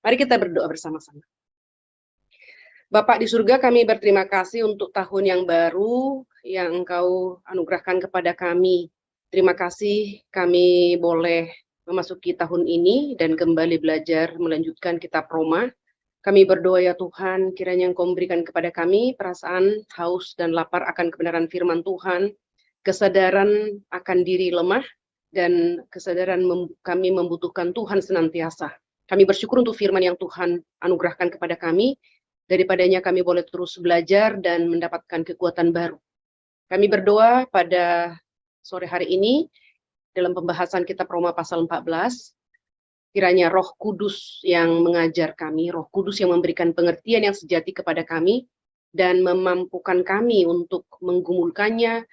Mari kita berdoa bersama-sama. Bapak di surga, kami berterima kasih untuk tahun yang baru yang Engkau anugerahkan kepada kami. Terima kasih kami boleh memasuki tahun ini dan kembali belajar melanjutkan kitab Roma. Kami berdoa ya Tuhan, kiranya Engkau memberikan kepada kami perasaan haus dan lapar akan kebenaran firman Tuhan, kesadaran akan diri lemah, dan kesadaran kami membutuhkan Tuhan senantiasa. Kami bersyukur untuk firman yang Tuhan anugerahkan kepada kami, daripadanya kami boleh terus belajar dan mendapatkan kekuatan baru. Kami berdoa pada sore hari ini, dalam pembahasan kitab Roma pasal 14, kiranya Roh Kudus yang mengajar kami, Roh Kudus yang memberikan pengertian yang sejati kepada kami, dan memampukan kami untuk menggumulkannya,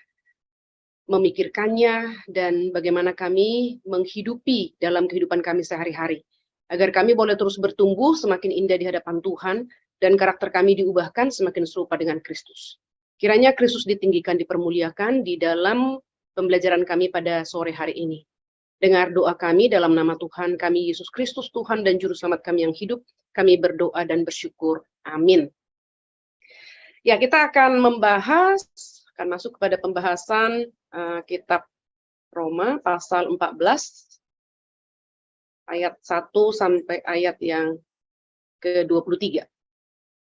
memikirkannya, dan bagaimana kami menghidupi dalam kehidupan kami sehari-hari. Agar kami boleh terus bertumbuh semakin indah di hadapan Tuhan, dan karakter kami diubahkan semakin serupa dengan Kristus. Kiranya Kristus ditinggikan, dipermuliakan di dalam pembelajaran kami pada sore hari ini. Dengar doa kami dalam nama Tuhan kami, Yesus Kristus, Tuhan dan Juru Selamat kami yang hidup. Kami berdoa dan bersyukur. Amin. Ya, kita akan masuk kepada pembahasan kitab Roma pasal 14, ayat 1 sampai ayat yang ke-23.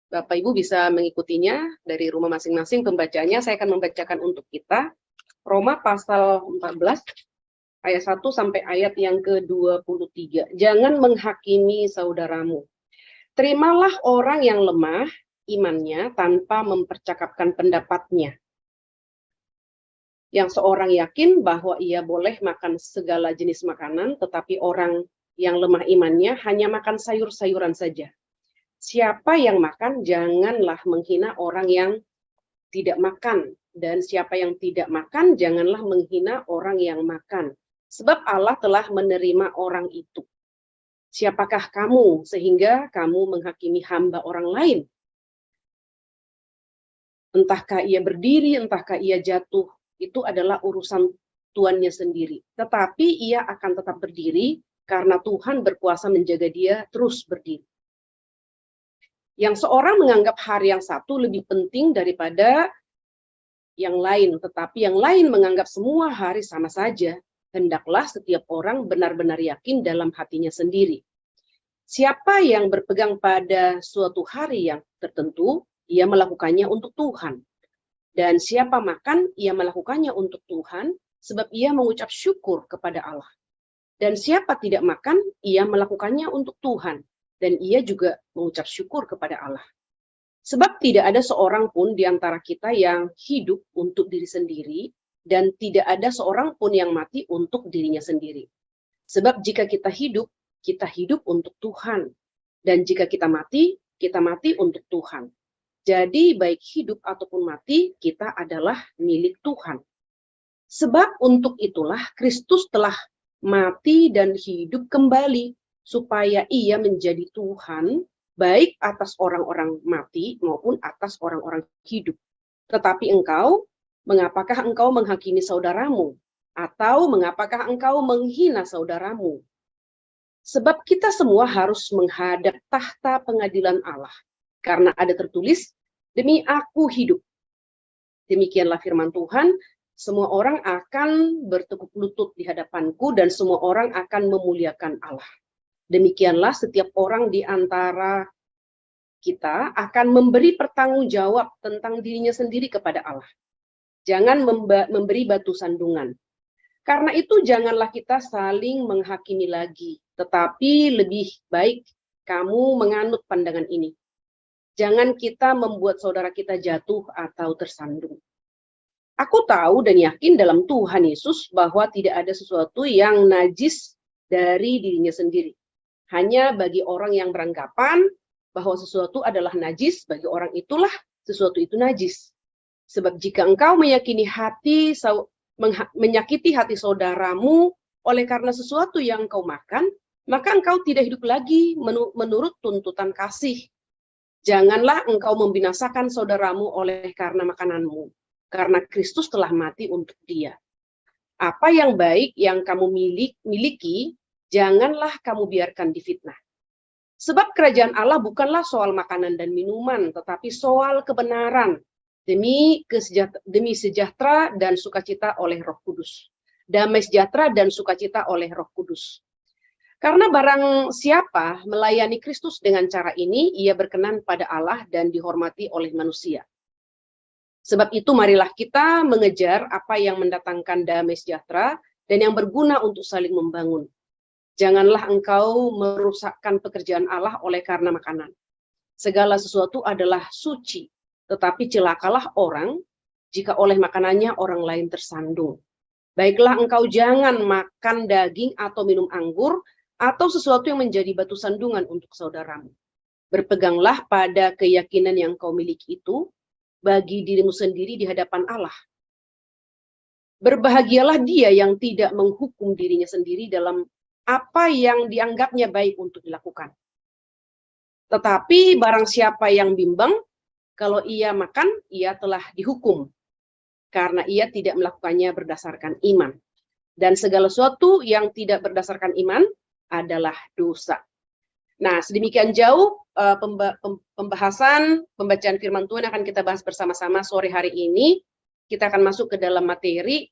Bapak Ibu bisa mengikutinya dari rumah masing-masing pembacaannya. Saya akan membacakan untuk kita. Roma pasal 14, ayat 1 sampai ayat yang ke-23. Jangan menghakimi saudaramu. Terimalah orang yang lemah imannya tanpa mempercakapkan pendapatnya. Yang seorang yakin bahwa ia boleh makan segala jenis makanan, tetapi orang yang lemah imannya hanya makan sayur-sayuran saja. Siapa yang makan, janganlah menghina orang yang tidak makan. Dan siapa yang tidak makan, janganlah menghina orang yang makan. Sebab Allah telah menerima orang itu. Siapakah kamu sehingga kamu menghakimi hamba orang lain? Entahkah ia berdiri, entahkah ia jatuh, itu adalah urusan tuannya sendiri. Tetapi ia akan tetap berdiri karena Tuhan berkuasa menjaga dia terus berdiri. Yang seorang menganggap hari yang satu lebih penting daripada yang lain, tetapi yang lain menganggap semua hari sama saja. Hendaklah setiap orang benar-benar yakin dalam hatinya sendiri. Siapa yang berpegang pada suatu hari yang tertentu, ia melakukannya untuk Tuhan. Dan siapa makan, ia melakukannya untuk Tuhan, sebab ia mengucap syukur kepada Allah. Dan siapa tidak makan, ia melakukannya untuk Tuhan. Dan ia juga mengucap syukur kepada Allah. Sebab tidak ada seorang pun di antara kita yang hidup untuk diri sendiri, dan tidak ada seorang pun yang mati untuk dirinya sendiri. Sebab jika kita hidup untuk Tuhan. Dan jika kita mati untuk Tuhan. Jadi baik hidup ataupun mati, kita adalah milik Tuhan. Sebab untuk itulah Kristus telah mati dan hidup kembali, supaya ia menjadi Tuhan, baik atas orang-orang mati maupun atas orang-orang hidup. Tetapi mengapakah engkau menghakimi saudaramu? Atau mengapakah engkau menghina saudaramu? Sebab kita semua harus menghadap tahta pengadilan Allah. Karena ada tertulis, demi aku hidup. Demikianlah firman Tuhan, semua orang akan bertekuk lutut di hadapanku dan semua orang akan memuliakan Allah. Demikianlah setiap orang di antara kita akan memberi pertanggungjawab tentang dirinya sendiri kepada Allah. Jangan memberi batu sandungan. Karena itu janganlah kita saling menghakimi lagi, tetapi lebih baik kamu menganut pandangan ini. Jangan kita membuat saudara kita jatuh atau tersandung. Aku tahu dan yakin dalam Tuhan Yesus bahwa tidak ada sesuatu yang najis dari dirinya sendiri. Hanya bagi orang yang beranggapan bahwa sesuatu adalah najis, bagi orang itulah sesuatu itu najis. Sebab jika engkau menyakiti hati saudaramu oleh karena sesuatu yang engkau makan, maka engkau tidak hidup lagi menurut tuntutan kasih. Janganlah engkau membinasakan saudaramu oleh karena makananmu, karena Kristus telah mati untuk dia. Apa yang baik yang kamu miliki, janganlah kamu biarkan difitnah. Sebab kerajaan Allah bukanlah soal makanan dan minuman, tetapi soal kebenaran, demi sejahtera dan sukacita oleh Roh Kudus. Damai sejahtera dan sukacita oleh Roh Kudus. Karena barang siapa melayani Kristus dengan cara ini, ia berkenan pada Allah dan dihormati oleh manusia. Sebab itu marilah kita mengejar apa yang mendatangkan damai sejahtera dan yang berguna untuk saling membangun. Janganlah engkau merusakkan pekerjaan Allah oleh karena makanan. Segala sesuatu adalah suci, tetapi celakalah orang jika oleh makanannya orang lain tersandung. Baiklah engkau jangan makan daging atau minum anggur, atau sesuatu yang menjadi batu sandungan untuk saudaramu. Berpeganglah pada keyakinan yang kau miliki itu bagi dirimu sendiri di hadapan Allah. Berbahagialah dia yang tidak menghukum dirinya sendiri dalam apa yang dianggapnya baik untuk dilakukan. Tetapi barang siapa yang bimbang, kalau ia makan, ia telah dihukum, karena ia tidak melakukannya berdasarkan iman. Dan segala sesuatu yang tidak berdasarkan iman adalah dosa. Nah, sedemikian jauh pembacaan firman Tuhan akan kita bahas bersama-sama sore hari ini. Kita akan masuk ke dalam materi.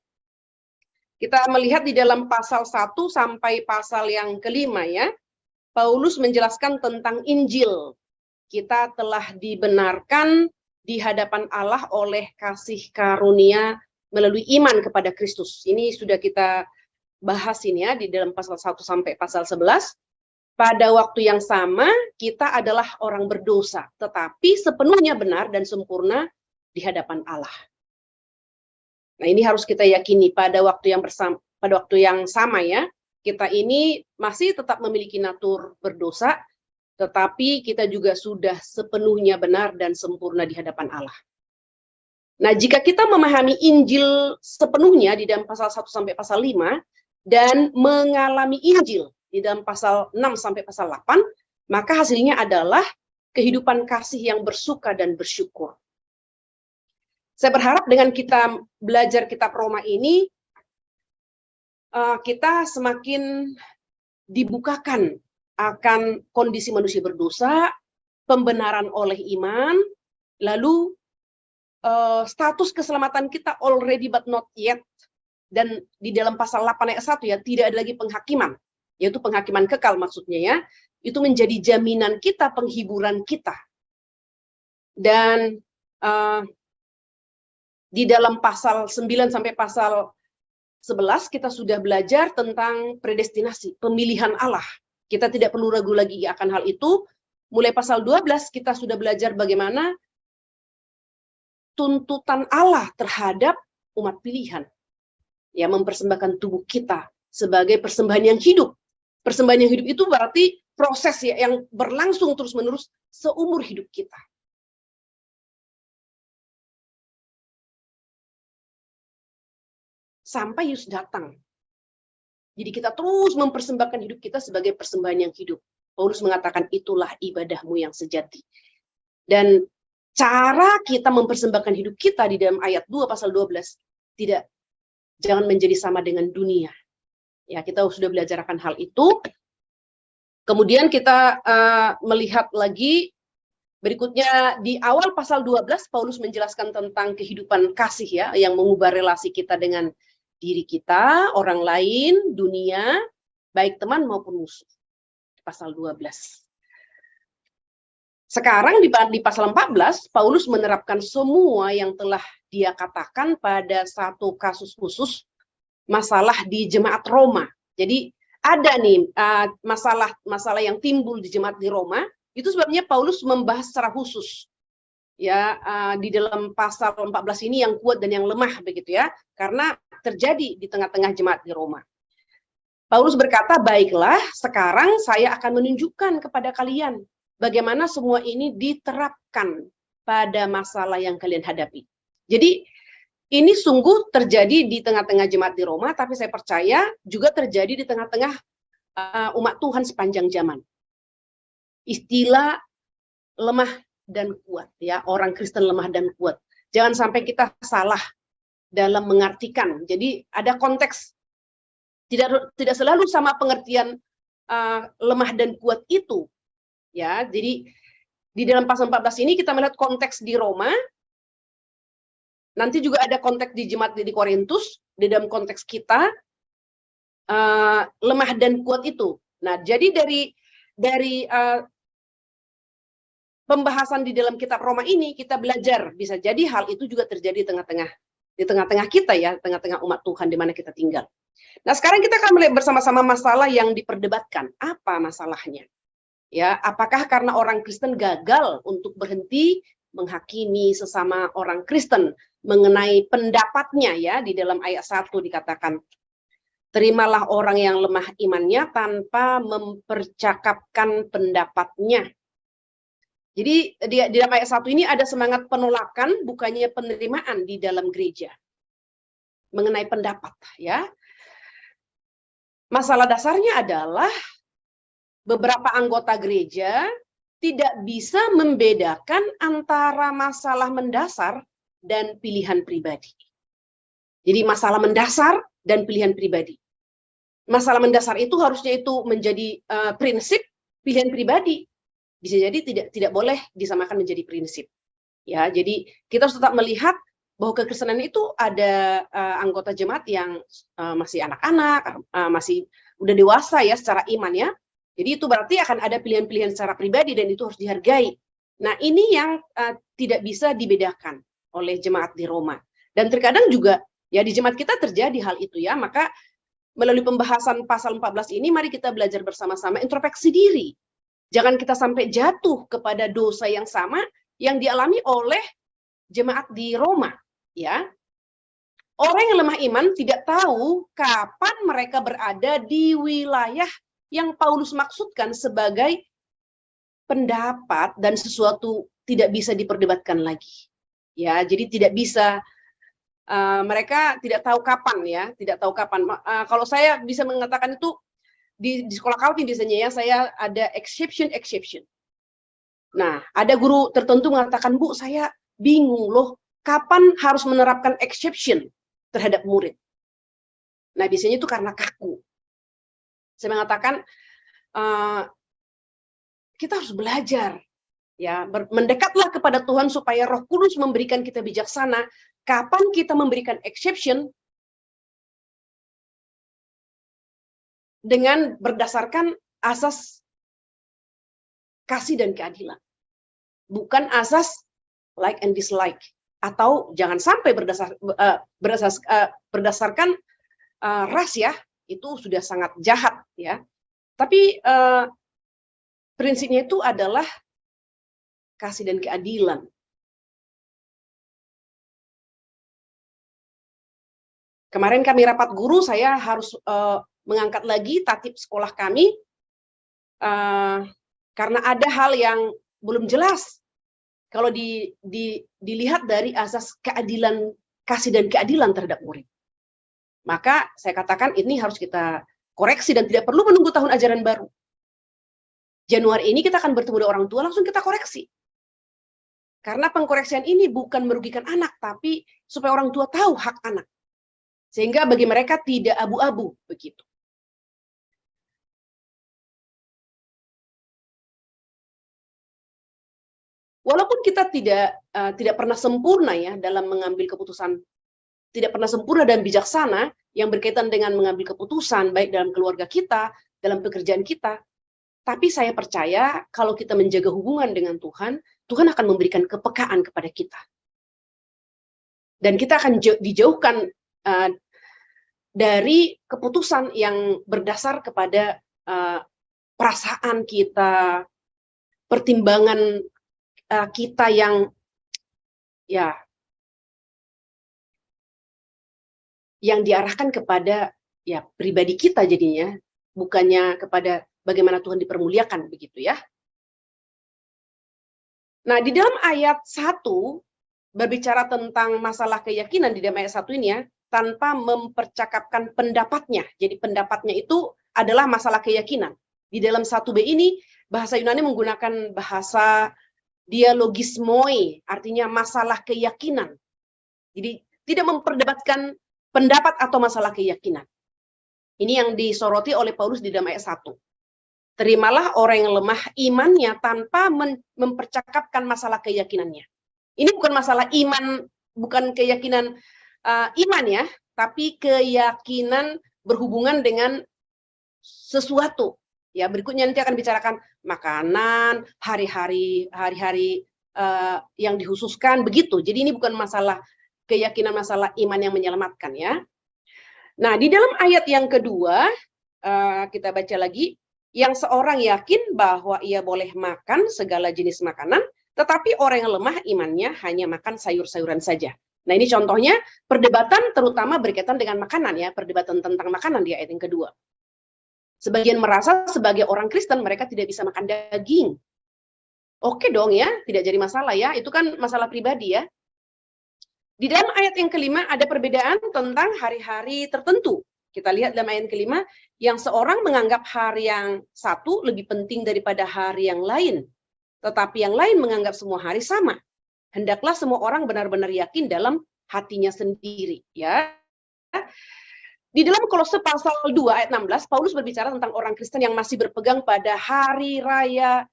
Kita melihat di dalam pasal 1 sampai pasal yang kelima ya. Paulus menjelaskan tentang Injil. Kita telah dibenarkan di hadapan Allah oleh kasih karunia melalui iman kepada Kristus. Ini sudah kita bahas ini ya di dalam pasal 1 sampai pasal 11. Pada waktu yang sama kita adalah orang berdosa, tetapi sepenuhnya benar dan sempurna di hadapan Allah. Nah, ini harus kita yakini pada waktu yang sama ya. Kita ini masih tetap memiliki natur berdosa, tetapi kita juga sudah sepenuhnya benar dan sempurna di hadapan Allah. Nah, jika kita memahami Injil sepenuhnya di dalam pasal 1 sampai pasal 5 dan mengalami Injil di dalam pasal 6 sampai pasal 8, maka hasilnya adalah kehidupan kasih yang bersuka dan bersyukur. Saya berharap dengan kita belajar kitab Roma ini, kita semakin dibukakan akan kondisi manusia berdosa, pembenaran oleh iman, lalu status keselamatan kita already but not yet, dan di dalam pasal 8 ayat 1 ya, tidak ada lagi penghakiman, yaitu penghakiman kekal maksudnya ya, itu menjadi jaminan kita, penghiburan kita. Dan di dalam pasal 9 sampai pasal 11 kita sudah belajar tentang predestinasi, pemilihan Allah. Kita tidak perlu ragu lagi akan hal itu. Mulai pasal 12 kita sudah belajar bagaimana tuntutan Allah terhadap umat pilihan. Ya, mempersembahkan tubuh kita sebagai persembahan yang hidup. Persembahan yang hidup itu berarti proses ya, yang berlangsung terus-menerus seumur hidup kita. Sampai Yesus datang. Jadi kita terus mempersembahkan hidup kita sebagai persembahan yang hidup. Paulus mengatakan itulah ibadahmu yang sejati. Dan cara kita mempersembahkan hidup kita di dalam ayat 2 pasal 12, jangan menjadi sama dengan dunia. Ya, kita sudah belajar akan hal itu. Kemudian kita melihat lagi berikutnya di awal pasal 12, Paulus menjelaskan tentang kehidupan kasih ya, yang mengubah relasi kita dengan diri kita, orang lain, dunia, baik teman maupun musuh. Pasal 12. Sekarang di pasal 14, Paulus menerapkan semua yang telah dia katakan pada satu kasus khusus, masalah di jemaat Roma. Jadi ada nih masalah yang timbul di jemaat di Roma, itu sebabnya Paulus membahas secara khusus. Ya, di dalam pasal 14 ini yang kuat dan yang lemah begitu ya, karena terjadi di tengah-tengah jemaat di Roma. Paulus berkata, baiklah sekarang saya akan menunjukkan kepada kalian bagaimana semua ini diterapkan pada masalah yang kalian hadapi. Jadi ini sungguh terjadi di tengah-tengah jemaat di Roma, tapi saya percaya juga terjadi di tengah-tengah umat Tuhan sepanjang zaman. Istilah lemah dan kuat ya, orang Kristen lemah dan kuat. Jangan sampai kita salah dalam mengartikan. Jadi ada konteks, tidak selalu sama pengertian lemah dan kuat itu Ya, jadi di dalam pasal 14 ini kita melihat konteks di Roma, nanti juga ada konteks di jemaat di Korintus, di dalam konteks kita lemah dan kuat itu. Nah, jadi dari pembahasan di dalam kitab Roma ini kita belajar bisa jadi hal itu juga terjadi di tengah-tengah kita ya, tengah-tengah umat Tuhan di mana kita tinggal. Nah, sekarang kita akan melihat bersama-sama masalah yang diperdebatkan. Apa masalahnya? Ya, apakah karena orang Kristen gagal untuk berhenti menghakimi sesama orang Kristen mengenai pendapatnya ya, di dalam ayat 1 dikatakan, terimalah orang yang lemah imannya tanpa mempercakapkan pendapatnya. Jadi di dalam ayat 1 ini ada semangat penolakan, bukannya penerimaan di dalam gereja mengenai pendapat ya. Masalah dasarnya adalah beberapa anggota gereja tidak bisa membedakan antara masalah mendasar dan pilihan pribadi. Jadi masalah mendasar dan pilihan pribadi. Masalah mendasar itu harusnya itu menjadi prinsip, pilihan pribadi bisa jadi tidak boleh disamakan menjadi prinsip. Ya, jadi kita harus tetap melihat bahwa kekristenan itu ada anggota jemaat yang masih anak-anak, masih udah dewasa ya secara iman ya. Jadi itu berarti akan ada pilihan-pilihan secara pribadi dan itu harus dihargai. Nah, ini yang tidak bisa dibedakan oleh jemaat di Roma. Dan terkadang juga ya di jemaat kita terjadi hal itu ya. Maka melalui pembahasan pasal 14 ini mari kita belajar bersama-sama introspeksi diri. Jangan kita sampai jatuh kepada dosa yang sama yang dialami oleh jemaat di Roma, ya. Orang yang lemah iman tidak tahu kapan mereka berada di wilayah yang Paulus maksudkan sebagai pendapat dan sesuatu tidak bisa diperdebatkan lagi. Ya, jadi tidak bisa mereka tidak tahu kapan ya, tidak tahu kapan. Kalau saya bisa mengatakan itu di sekolah Calvin biasanya ya, saya ada exception. Nah, ada guru tertentu mengatakan, Bu, saya bingung loh, kapan harus menerapkan exception terhadap murid. Nah, biasanya itu karena kaku. Saya mengatakan, kita harus belajar, ya, mendekatlah kepada Tuhan supaya Roh Kudus memberikan kita bijaksana. Kapan kita memberikan exception dengan berdasarkan asas kasih dan keadilan. Bukan asas like and dislike. Atau jangan sampai berdasarkan ras ya, itu sudah sangat jahat ya. Tapi prinsipnya itu adalah kasih dan keadilan. Kemarin kami rapat guru, saya harus mengangkat lagi tatib sekolah kami karena ada hal yang belum jelas kalau dilihat dari asas keadilan, kasih dan keadilan terhadap murid. Maka saya katakan ini harus kita koreksi dan tidak perlu menunggu tahun ajaran baru. Januari ini kita akan bertemu dengan orang tua, langsung kita koreksi. Karena pengkoreksian ini bukan merugikan anak, tapi supaya orang tua tahu hak anak. Sehingga bagi mereka tidak abu-abu begitu. Walaupun kita tidak pernah sempurna ya dalam mengambil keputusan, tidak pernah sempurna dan bijaksana yang berkaitan dengan mengambil keputusan baik dalam keluarga kita, dalam pekerjaan kita, tapi saya percaya kalau kita menjaga hubungan dengan Tuhan, Tuhan akan memberikan kepekaan kepada kita. Dan kita akan dijauhkan dari keputusan yang berdasar kepada perasaan kita, pertimbangan kita yang ya yang diarahkan kepada ya pribadi kita jadinya, bukannya kepada bagaimana Tuhan dipermuliakan begitu ya. Nah, di dalam ayat 1 berbicara tentang masalah keyakinan di dalam ayat 1 ini ya, tanpa mempercakapkan pendapatnya. Jadi pendapatnya itu adalah masalah keyakinan. Di dalam 1b ini bahasa Yunani menggunakan bahasa dialogismoi, artinya masalah keyakinan. Jadi tidak memperdebatkan pendapat atau masalah keyakinan. Ini yang disoroti oleh Paulus di dalam ayat 1. Terimalah orang yang lemah imannya tanpa mempercakapkan masalah keyakinannya. Ini bukan masalah iman, bukan keyakinan iman ya, tapi keyakinan berhubungan dengan sesuatu. Ya, berikutnya nanti akan bicarakan makanan, hari-hari yang dikhususkan begitu. Jadi ini bukan masalah keyakinan, masalah iman yang menyelamatkan ya. Nah, di dalam ayat yang kedua kita baca lagi, yang seorang yakin bahwa ia boleh makan segala jenis makanan, tetapi orang yang lemah imannya hanya makan sayur-sayuran saja. Nah, ini contohnya perdebatan terutama berkaitan dengan makanan ya, perdebatan tentang makanan di ayat yang kedua. Sebagian merasa sebagai orang Kristen mereka tidak bisa makan daging. Oke dong ya, tidak jadi masalah ya, itu kan masalah pribadi ya. Di dalam ayat yang kelima ada perbedaan tentang hari-hari tertentu. Kita lihat dalam ayat kelima, yang seorang menganggap hari yang satu lebih penting daripada hari yang lain. Tetapi yang lain menganggap semua hari sama. Hendaklah semua orang benar-benar yakin dalam hatinya sendiri. Ya. Di dalam Kolose pasal 2 ayat 16, Paulus berbicara tentang orang Kristen yang masih berpegang pada hari raya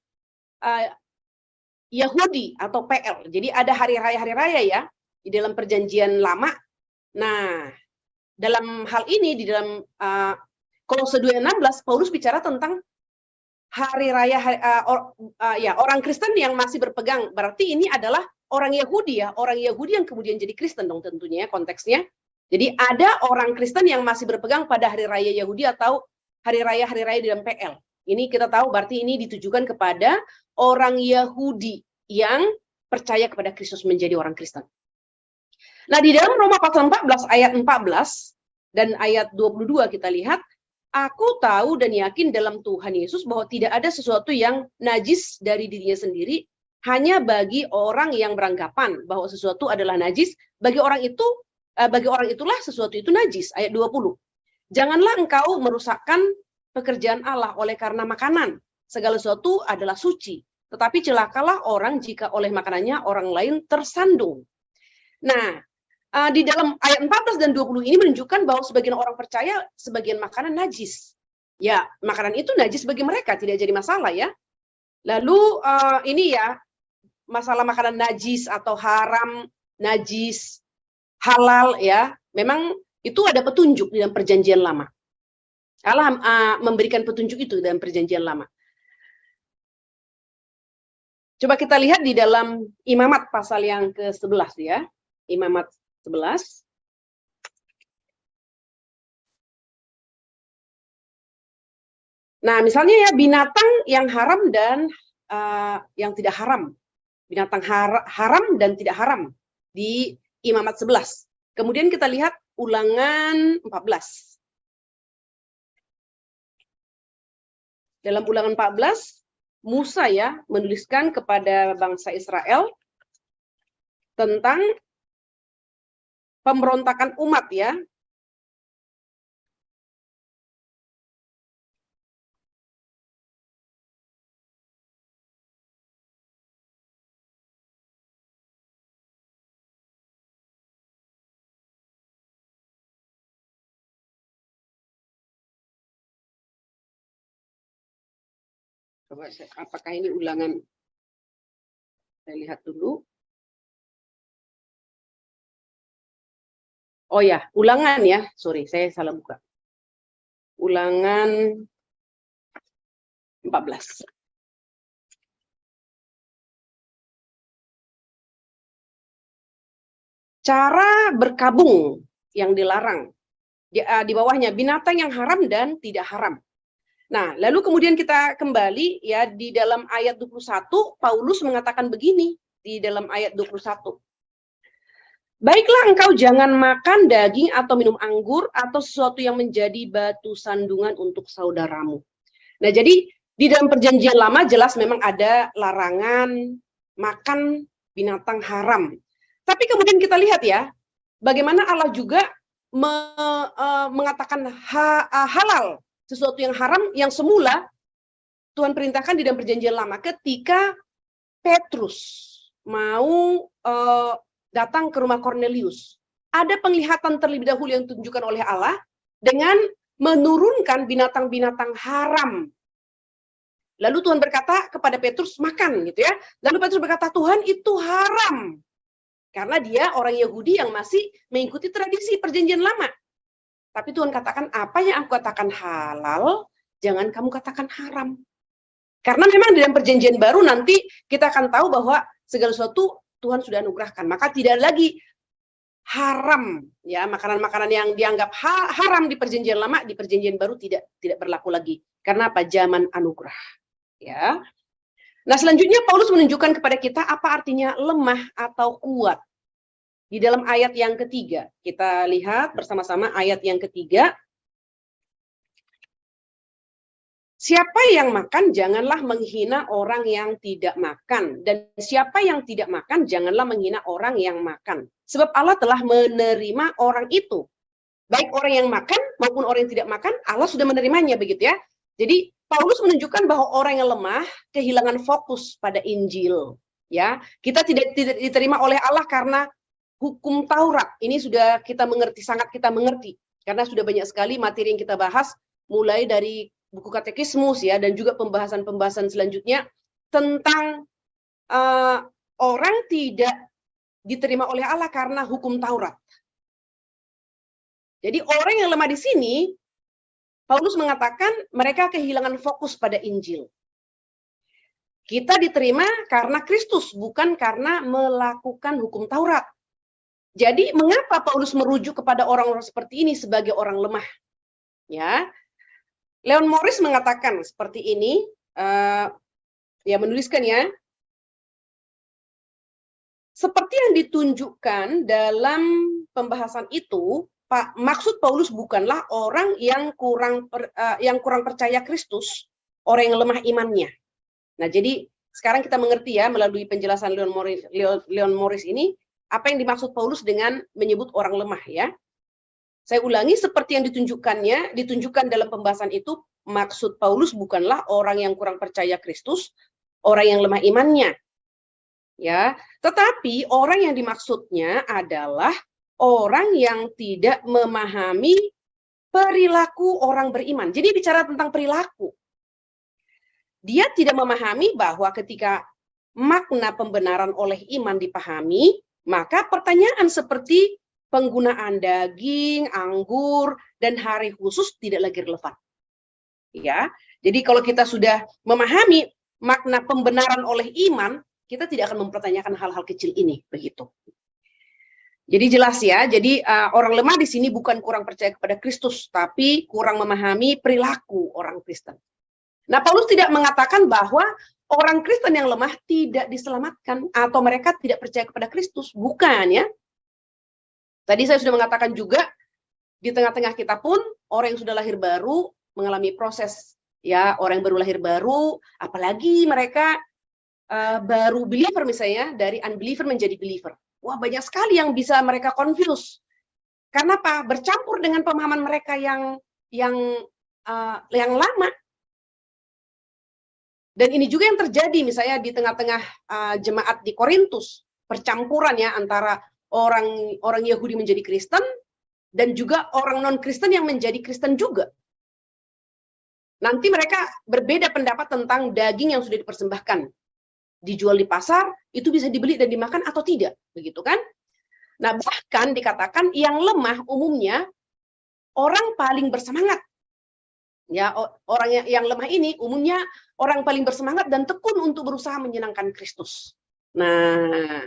Yahudi atau PL. Jadi ada hari raya ya, di dalam perjanjian lama. Nah, dalam hal ini di dalam Kolose 2:16 Paulus bicara tentang hari raya orang Kristen yang masih berpegang. Berarti ini adalah orang Yahudi ya, orang Yahudi yang kemudian jadi Kristen dong tentunya konteksnya. Jadi ada orang Kristen yang masih berpegang pada hari raya Yahudi atau hari raya di dalam PL. Ini kita tahu berarti ini ditujukan kepada orang Yahudi yang percaya kepada Kristus menjadi orang Kristen. Nah, di dalam Roma pasal 14 ayat 14 dan ayat 22 kita lihat, aku tahu dan yakin dalam Tuhan Yesus bahwa tidak ada sesuatu yang najis dari dirinya sendiri, hanya bagi orang yang beranggapan bahwa sesuatu adalah najis, bagi orang itulah sesuatu itu najis. Ayat 20. Janganlah engkau merusakkan pekerjaan Allah oleh karena makanan. Segala sesuatu adalah suci, tetapi celakalah orang jika oleh makanannya orang lain tersandung. Nah, di dalam ayat 14 dan 20 ini menunjukkan bahwa sebagian orang percaya sebagian makanan najis. Ya, makanan itu najis bagi mereka, tidak jadi masalah ya. Lalu ini ya, masalah makanan najis atau haram, najis, halal ya, memang itu ada petunjuk di dalam perjanjian lama. Allah memberikan petunjuk itu dalam perjanjian lama. Coba kita lihat di dalam Imamat pasal yang ke-11 ya. Imamat 11. Nah, misalnya ya binatang yang haram dan yang tidak haram. Binatang haram dan tidak haram di Imamat 11. Kemudian kita lihat Ulangan 14. Dalam Ulangan 14, Musa ya menuliskan kepada bangsa Israel tentang pemberontakan umat ya. Coba apakah ini ulangan? Saya lihat dulu. Oh ya, ulangan ya. Sorry, saya salah buka. Ulangan 14. Cara berkabung yang dilarang. Di bawahnya binatang yang haram dan tidak haram. Nah, lalu kemudian kita kembali ya di dalam ayat 21, Paulus mengatakan begini di dalam ayat 21. Baiklah engkau jangan makan daging atau minum anggur atau sesuatu yang menjadi batu sandungan untuk saudaramu. Nah, jadi di dalam perjanjian lama jelas memang ada larangan makan binatang haram. Tapi kemudian kita lihat ya, bagaimana Allah juga mengatakan halal sesuatu yang haram yang semula Tuhan perintahkan di dalam perjanjian lama ketika Petrus mau datang ke rumah Kornelius. Ada penglihatan terlebih dahulu yang ditunjukkan oleh Allah dengan menurunkan binatang-binatang haram Lalu Tuhan berkata kepada Petrus, makan gitu ya. Lalu Petrus berkata, Tuhan itu haram. Karena dia orang Yahudi yang masih mengikuti tradisi perjanjian lama. Tapi Tuhan katakan, apa yang aku katakan halal, jangan kamu katakan haram. Karena memang di dalam perjanjian baru nanti kita akan tahu bahwa segala sesuatu Tuhan sudah anugerahkan. Maka tidak lagi haram, ya, makanan-makanan yang dianggap haram di perjanjian lama, di perjanjian baru tidak berlaku lagi. Karena apa? Zaman anugerah. Ya. Nah, selanjutnya Paulus menunjukkan kepada kita apa artinya lemah atau kuat. Di dalam ayat yang ketiga, kita lihat bersama-sama ayat yang ketiga. Siapa yang makan, janganlah menghina orang yang tidak makan. Dan siapa yang tidak makan, janganlah menghina orang yang makan. Sebab Allah telah menerima orang itu. Baik orang yang makan maupun orang yang tidak makan, Allah sudah menerimanya, begitu ya. Jadi Paulus menunjukkan bahwa orang yang lemah kehilangan fokus pada Injil. Ya, kita tidak diterima oleh Allah karena hukum Taurat. Ini sudah kita mengerti, sangat kita mengerti. Karena sudah banyak sekali materi yang kita bahas, mulai dari buku katekismus ya, dan juga pembahasan-pembahasan selanjutnya tentang orang tidak diterima oleh Allah karena hukum Taurat. Jadi orang yang lemah di sini, Paulus mengatakan mereka kehilangan fokus pada Injil. Kita diterima karena Kristus, bukan karena melakukan hukum Taurat. Jadi mengapa Paulus merujuk kepada orang-orang seperti ini sebagai orang lemah? Ya, Leon Morris mengatakan seperti ini, ya menuliskan ya, seperti yang ditunjukkan dalam pembahasan itu, maksud Paulus bukanlah orang yang kurang percaya Kristus, orang yang lemah imannya. Nah, jadi sekarang kita mengerti ya melalui penjelasan Leon Morris ini, apa yang dimaksud Paulus dengan menyebut orang lemah ya. Saya ulangi, seperti yang ditunjukkan dalam pembahasan itu, maksud Paulus bukanlah orang yang kurang percaya Kristus, orang yang lemah imannya. Ya, tetapi orang yang dimaksudnya adalah orang yang tidak memahami perilaku orang beriman. Jadi bicara tentang perilaku. Dia tidak memahami bahwa ketika makna pembenaran oleh iman dipahami, maka pertanyaan seperti penggunaan daging, anggur, dan hari khusus tidak lagi relevan. Ya, jadi kalau kita sudah memahami makna pembenaran oleh iman, kita tidak akan mempertanyakan hal-hal kecil ini, begitu. Jadi jelas ya, jadi orang lemah di sini bukan kurang percaya kepada Kristus, tapi kurang memahami perilaku orang Kristen. Nah, Paulus tidak mengatakan bahwa orang Kristen yang lemah tidak diselamatkan atau mereka tidak percaya kepada Kristus, bukan ya. Tadi saya sudah mengatakan juga, di tengah-tengah kita pun, orang yang sudah lahir baru, mengalami proses, ya, orang yang baru lahir baru, apalagi mereka baru believer misalnya, dari unbeliever menjadi believer. Wah, banyak sekali yang bisa mereka confuse. Karena apa? Bercampur dengan pemahaman mereka yang lama. Dan ini juga yang terjadi misalnya di tengah-tengah jemaat di Korintus, percampuran ya antara orang Yahudi menjadi Kristen dan juga orang non-Kristen yang menjadi Kristen juga. Nanti mereka berbeda pendapat tentang daging yang sudah dipersembahkan, dijual di pasar, itu bisa dibeli dan dimakan atau tidak, begitu kan? Nah, bahkan dikatakan yang lemah umumnya orang paling bersemangat. Ya, orang yang lemah ini umumnya orang paling bersemangat dan tekun untuk berusaha menyenangkan Kristus. Nah,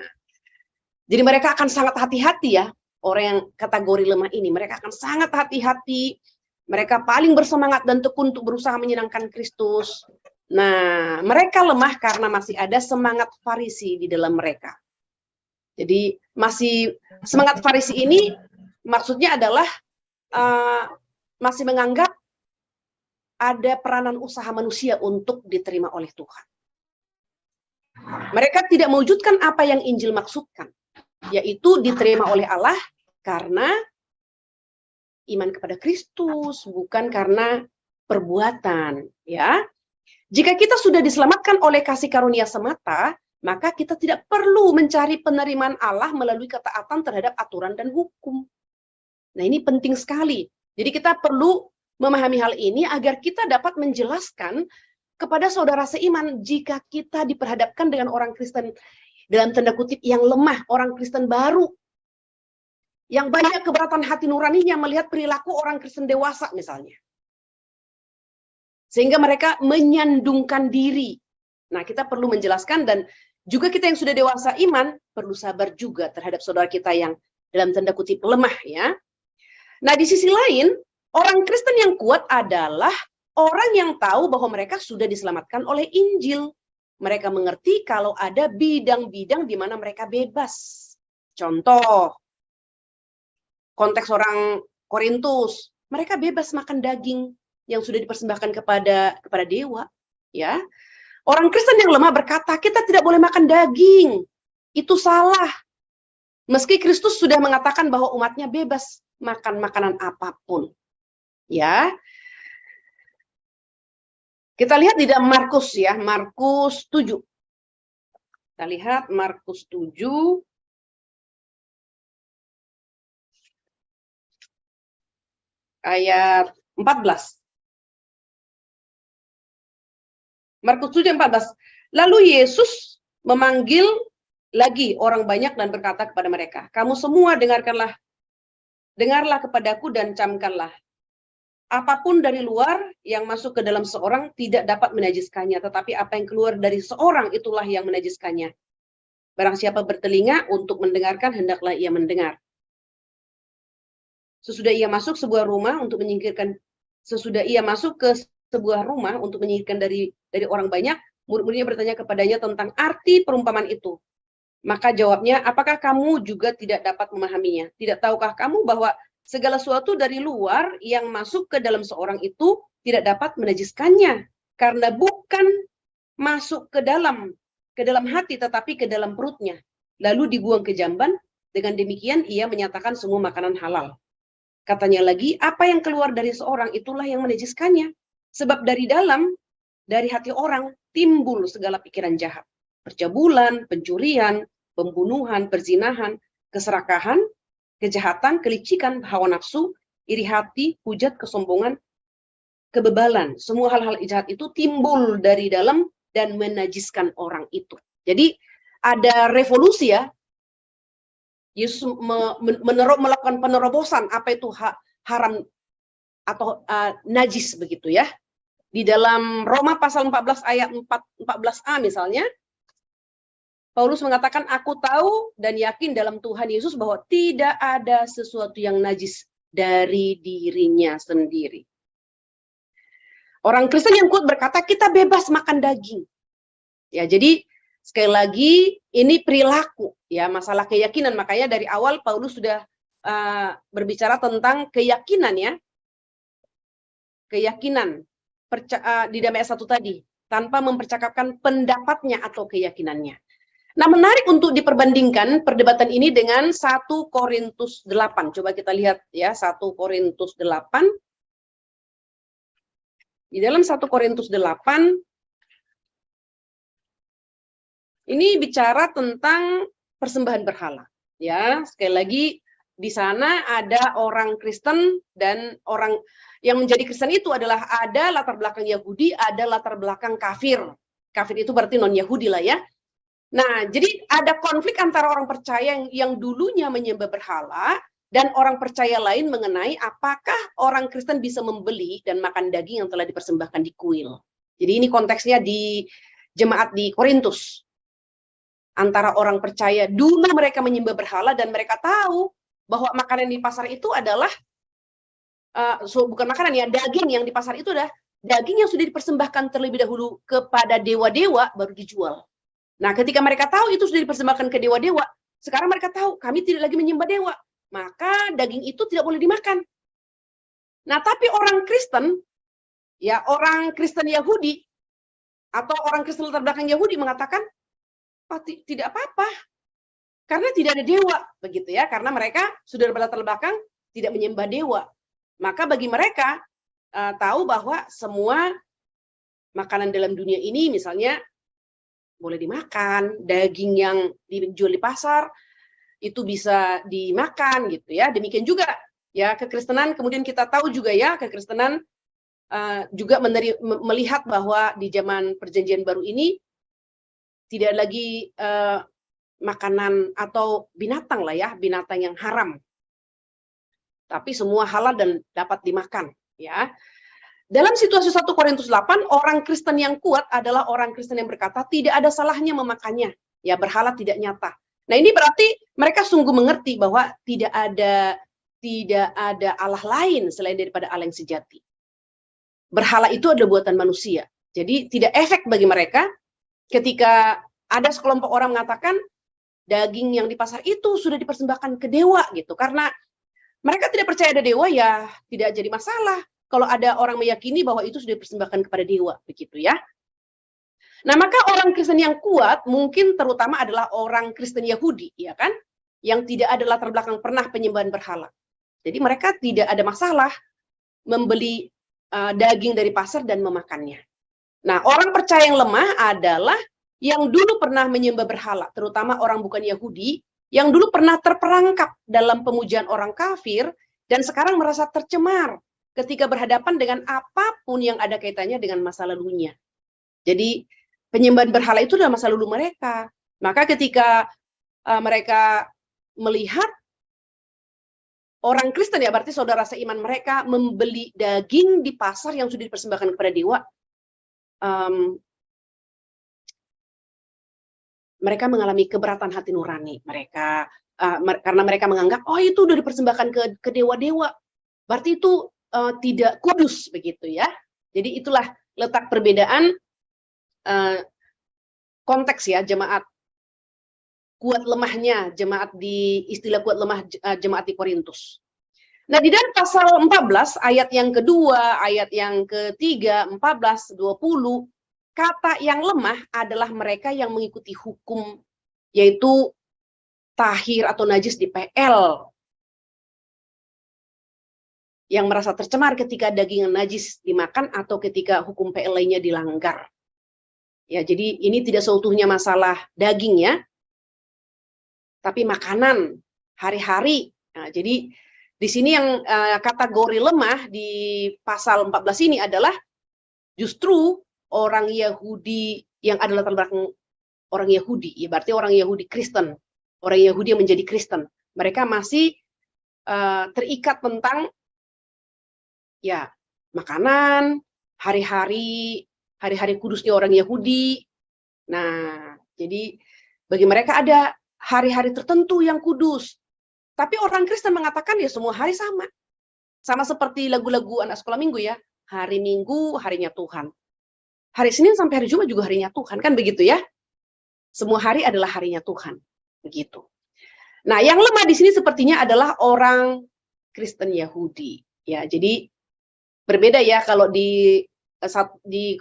jadi mereka akan sangat hati-hati ya, orang yang kategori lemah ini. Mereka akan sangat hati-hati, mereka paling bersemangat dan tekun untuk berusaha menyenangkan Kristus. Nah, mereka lemah karena masih ada semangat Farisi di dalam mereka. Jadi masih semangat Farisi ini maksudnya adalah masih menganggap ada peranan usaha manusia untuk diterima oleh Tuhan. Mereka tidak mewujudkan apa yang Injil maksudkan, yaitu diterima oleh Allah karena iman kepada Kristus, bukan karena perbuatan. Ya, jika kita sudah diselamatkan oleh kasih karunia semata, maka kita tidak perlu mencari penerimaan Allah melalui ketaatan terhadap aturan dan hukum. Nah, ini penting sekali. Jadi kita perlu memahami hal ini agar kita dapat menjelaskan kepada saudara seiman jika kita diperhadapkan dengan orang Kristen dalam tanda kutip yang lemah, orang Kristen baru, yang banyak keberatan hati nuraninya melihat perilaku orang Kristen dewasa misalnya. Sehingga mereka menyandungkan diri. Nah, kita perlu menjelaskan, dan juga kita yang sudah dewasa iman perlu sabar juga terhadap saudara kita yang dalam tanda kutip lemah ya. Nah, di sisi lain, orang Kristen yang kuat adalah orang yang tahu bahwa mereka sudah diselamatkan oleh Injil. Mereka mengerti kalau ada bidang-bidang di mana mereka bebas. Contoh, konteks orang Korintus, mereka bebas makan daging yang sudah dipersembahkan kepada dewa. Ya, orang Kristen yang lemah berkata, kita tidak boleh makan daging. Itu salah. Meski Kristus sudah mengatakan bahwa umatnya bebas makan makanan apapun. Ya, kita lihat di dalam Markus ya, Markus 7. Kita lihat Markus 7 ayat 14. Markus 7 ayat 14. Lalu Yesus memanggil lagi orang banyak dan berkata kepada mereka, kamu semua dengarlah kepadaku dan camkanlah. Apapun dari luar yang masuk ke dalam seorang tidak dapat menajiskannya, tetapi apa yang keluar dari seorang itulah yang menajiskannya. Barang siapa bertelinga untuk mendengarkan, hendaklah ia mendengar. Sesudah ia masuk ke sebuah rumah untuk menyingkirkan dari orang banyak, murid-muridnya bertanya kepadanya tentang arti perumpamaan itu. Maka jawabnya, apakah kamu juga tidak dapat memahaminya? Tidak tahukah kamu bahwa segala sesuatu dari luar yang masuk ke dalam seorang itu tidak dapat menajiskannya, karena bukan masuk ke dalam hati, tetapi ke dalam perutnya, lalu dibuang ke jamban. Dengan demikian ia menyatakan semua makanan halal. Katanya lagi, apa yang keluar dari seorang itulah yang menajiskannya, sebab dari hati orang timbul segala pikiran jahat, percabulan, pencurian, pembunuhan, perzinahan, keserakahan, kejahatan, kelicikan, hawa nafsu, iri hati, hujat, kesombongan, kebebalan. Semua hal-hal jahat itu timbul dari dalam dan menajiskan orang itu. Jadi ada revolusi ya. Yesus melakukan penerobosan apa itu haram atau najis begitu ya. Di dalam Roma pasal 14 ayat 14a misalnya, Paulus mengatakan, aku tahu dan yakin dalam Tuhan Yesus bahwa tidak ada sesuatu yang najis dari dirinya sendiri. Orang Kristen yang kuat berkata, kita bebas makan daging. Ya, jadi sekali lagi ini perilaku, ya, masalah keyakinan. Makanya dari awal Paulus sudah berbicara tentang keyakinan ya. Keyakinan di dalam ayat 1 tadi, tanpa mempercakapkan pendapatnya atau keyakinannya. Nah, menarik untuk diperbandingkan perdebatan ini dengan 1 Korintus 8. Coba kita lihat ya, 1 Korintus 8. Di dalam 1 Korintus 8, ini bicara tentang persembahan berhala. Ya, sekali lagi di sana ada orang Kristen dan orang yang menjadi Kristen itu adalah ada latar belakang Yahudi, ada latar belakang kafir. Kafir itu berarti non-Yahudi lah ya. Nah, jadi ada konflik antara orang percaya yang dulunya menyembah berhala dan orang percaya lain mengenai apakah orang Kristen bisa membeli dan makan daging yang telah dipersembahkan di kuil. Jadi ini konteksnya di jemaat di Korintus. Antara orang percaya dulu mereka menyembah berhala dan mereka tahu bahwa makanan di pasar itu adalah bukan makanan ya, daging yang di pasar itu adalah daging yang sudah dipersembahkan terlebih dahulu kepada dewa-dewa baru dijual. Nah, ketika mereka tahu itu sudah dipersembahkan ke dewa-dewa, sekarang mereka tahu kami tidak lagi menyembah dewa, maka daging itu tidak boleh dimakan. Nah, tapi orang Kristen, ya orang Kristen Yahudi atau orang Kristen latar belakang Yahudi mengatakan, oh, tidak apa-apa, karena tidak ada dewa, begitu ya, karena mereka sudah berlatar belakang tidak menyembah dewa. Maka bagi mereka tahu bahwa semua makanan dalam dunia ini misalnya boleh dimakan, daging yang dijual di pasar itu bisa dimakan gitu ya. Demikian juga ya kekristenan, kemudian kita tahu juga ya kekristenan juga melihat bahwa di zaman Perjanjian Baru ini tidak lagi makanan atau binatang lah ya, binatang yang haram, tapi semua halal dan dapat dimakan, ya. Dalam situasi 1 Korintus 8, orang Kristen yang kuat adalah orang Kristen yang berkata tidak ada salahnya memakannya, ya, berhala tidak nyata. Nah, ini berarti mereka sungguh mengerti bahwa tidak ada Allah lain selain daripada Allah yang sejati. Berhala itu adalah buatan manusia. Jadi tidak efek bagi mereka ketika ada sekelompok orang mengatakan daging yang di pasar itu sudah dipersembahkan ke dewa gitu. Karena mereka tidak percaya ada dewa, ya tidak jadi masalah kalau ada orang meyakini bahwa itu sudah dipersembahkan kepada dewa, begitu ya. Nah, maka orang Kristen yang kuat mungkin terutama adalah orang Kristen Yahudi, ya kan? Yang tidak ada latar belakang pernah penyembahan berhala. Jadi mereka tidak ada masalah membeli daging dari pasar dan memakannya. Nah, orang percaya yang lemah adalah yang dulu pernah menyembah berhala, terutama orang bukan Yahudi, yang dulu pernah terperangkap dalam pemujaan orang kafir, dan sekarang merasa tercemar ketika berhadapan dengan apapun yang ada kaitannya dengan masa lalunya. Jadi, penyembahan berhala itu adalah masa lalu mereka. Maka ketika mereka melihat orang Kristen, ya berarti saudara seiman mereka, membeli daging di pasar yang sudah dipersembahkan kepada dewa, mereka mengalami keberatan hati nurani mereka, karena mereka menganggap, oh itu sudah dipersembahkan ke dewa-dewa, berarti itu tidak kudus, begitu ya. Jadi itulah letak perbedaan konteks ya, jemaat kuat lemahnya jemaat di istilah kuat lemah jemaat di Korintus. Nah, di dalam pasal 14 ayat yang kedua, ayat yang ketiga, 14, 20, kata yang lemah adalah mereka yang mengikuti hukum, yaitu tahir atau najis di PL, yang merasa tercemar ketika daging yang najis dimakan atau ketika hukum PL lainnya dilanggar. Ya, jadi ini tidak seutuhnya masalah daging ya, tapi makanan hari-hari. Nah, jadi di sini yang kategori lemah di pasal 14 ini adalah justru orang Yahudi yang adalah latar belakang orang Yahudi, ya berarti orang Yahudi Kristen, orang Yahudi yang menjadi Kristen. Mereka masih terikat tentang ya makanan, hari-hari kudusnya orang Yahudi. Nah, jadi bagi mereka ada hari-hari tertentu yang kudus. Tapi orang Kristen mengatakan ya semua hari sama. Sama seperti lagu-lagu anak sekolah minggu ya. Hari Minggu, harinya Tuhan. Hari Senin sampai hari Jumat juga harinya Tuhan. Kan begitu ya. Semua hari adalah harinya Tuhan. Begitu. Nah, yang lemah di sini sepertinya adalah orang Kristen Yahudi. Ya, jadi berbeda ya kalau di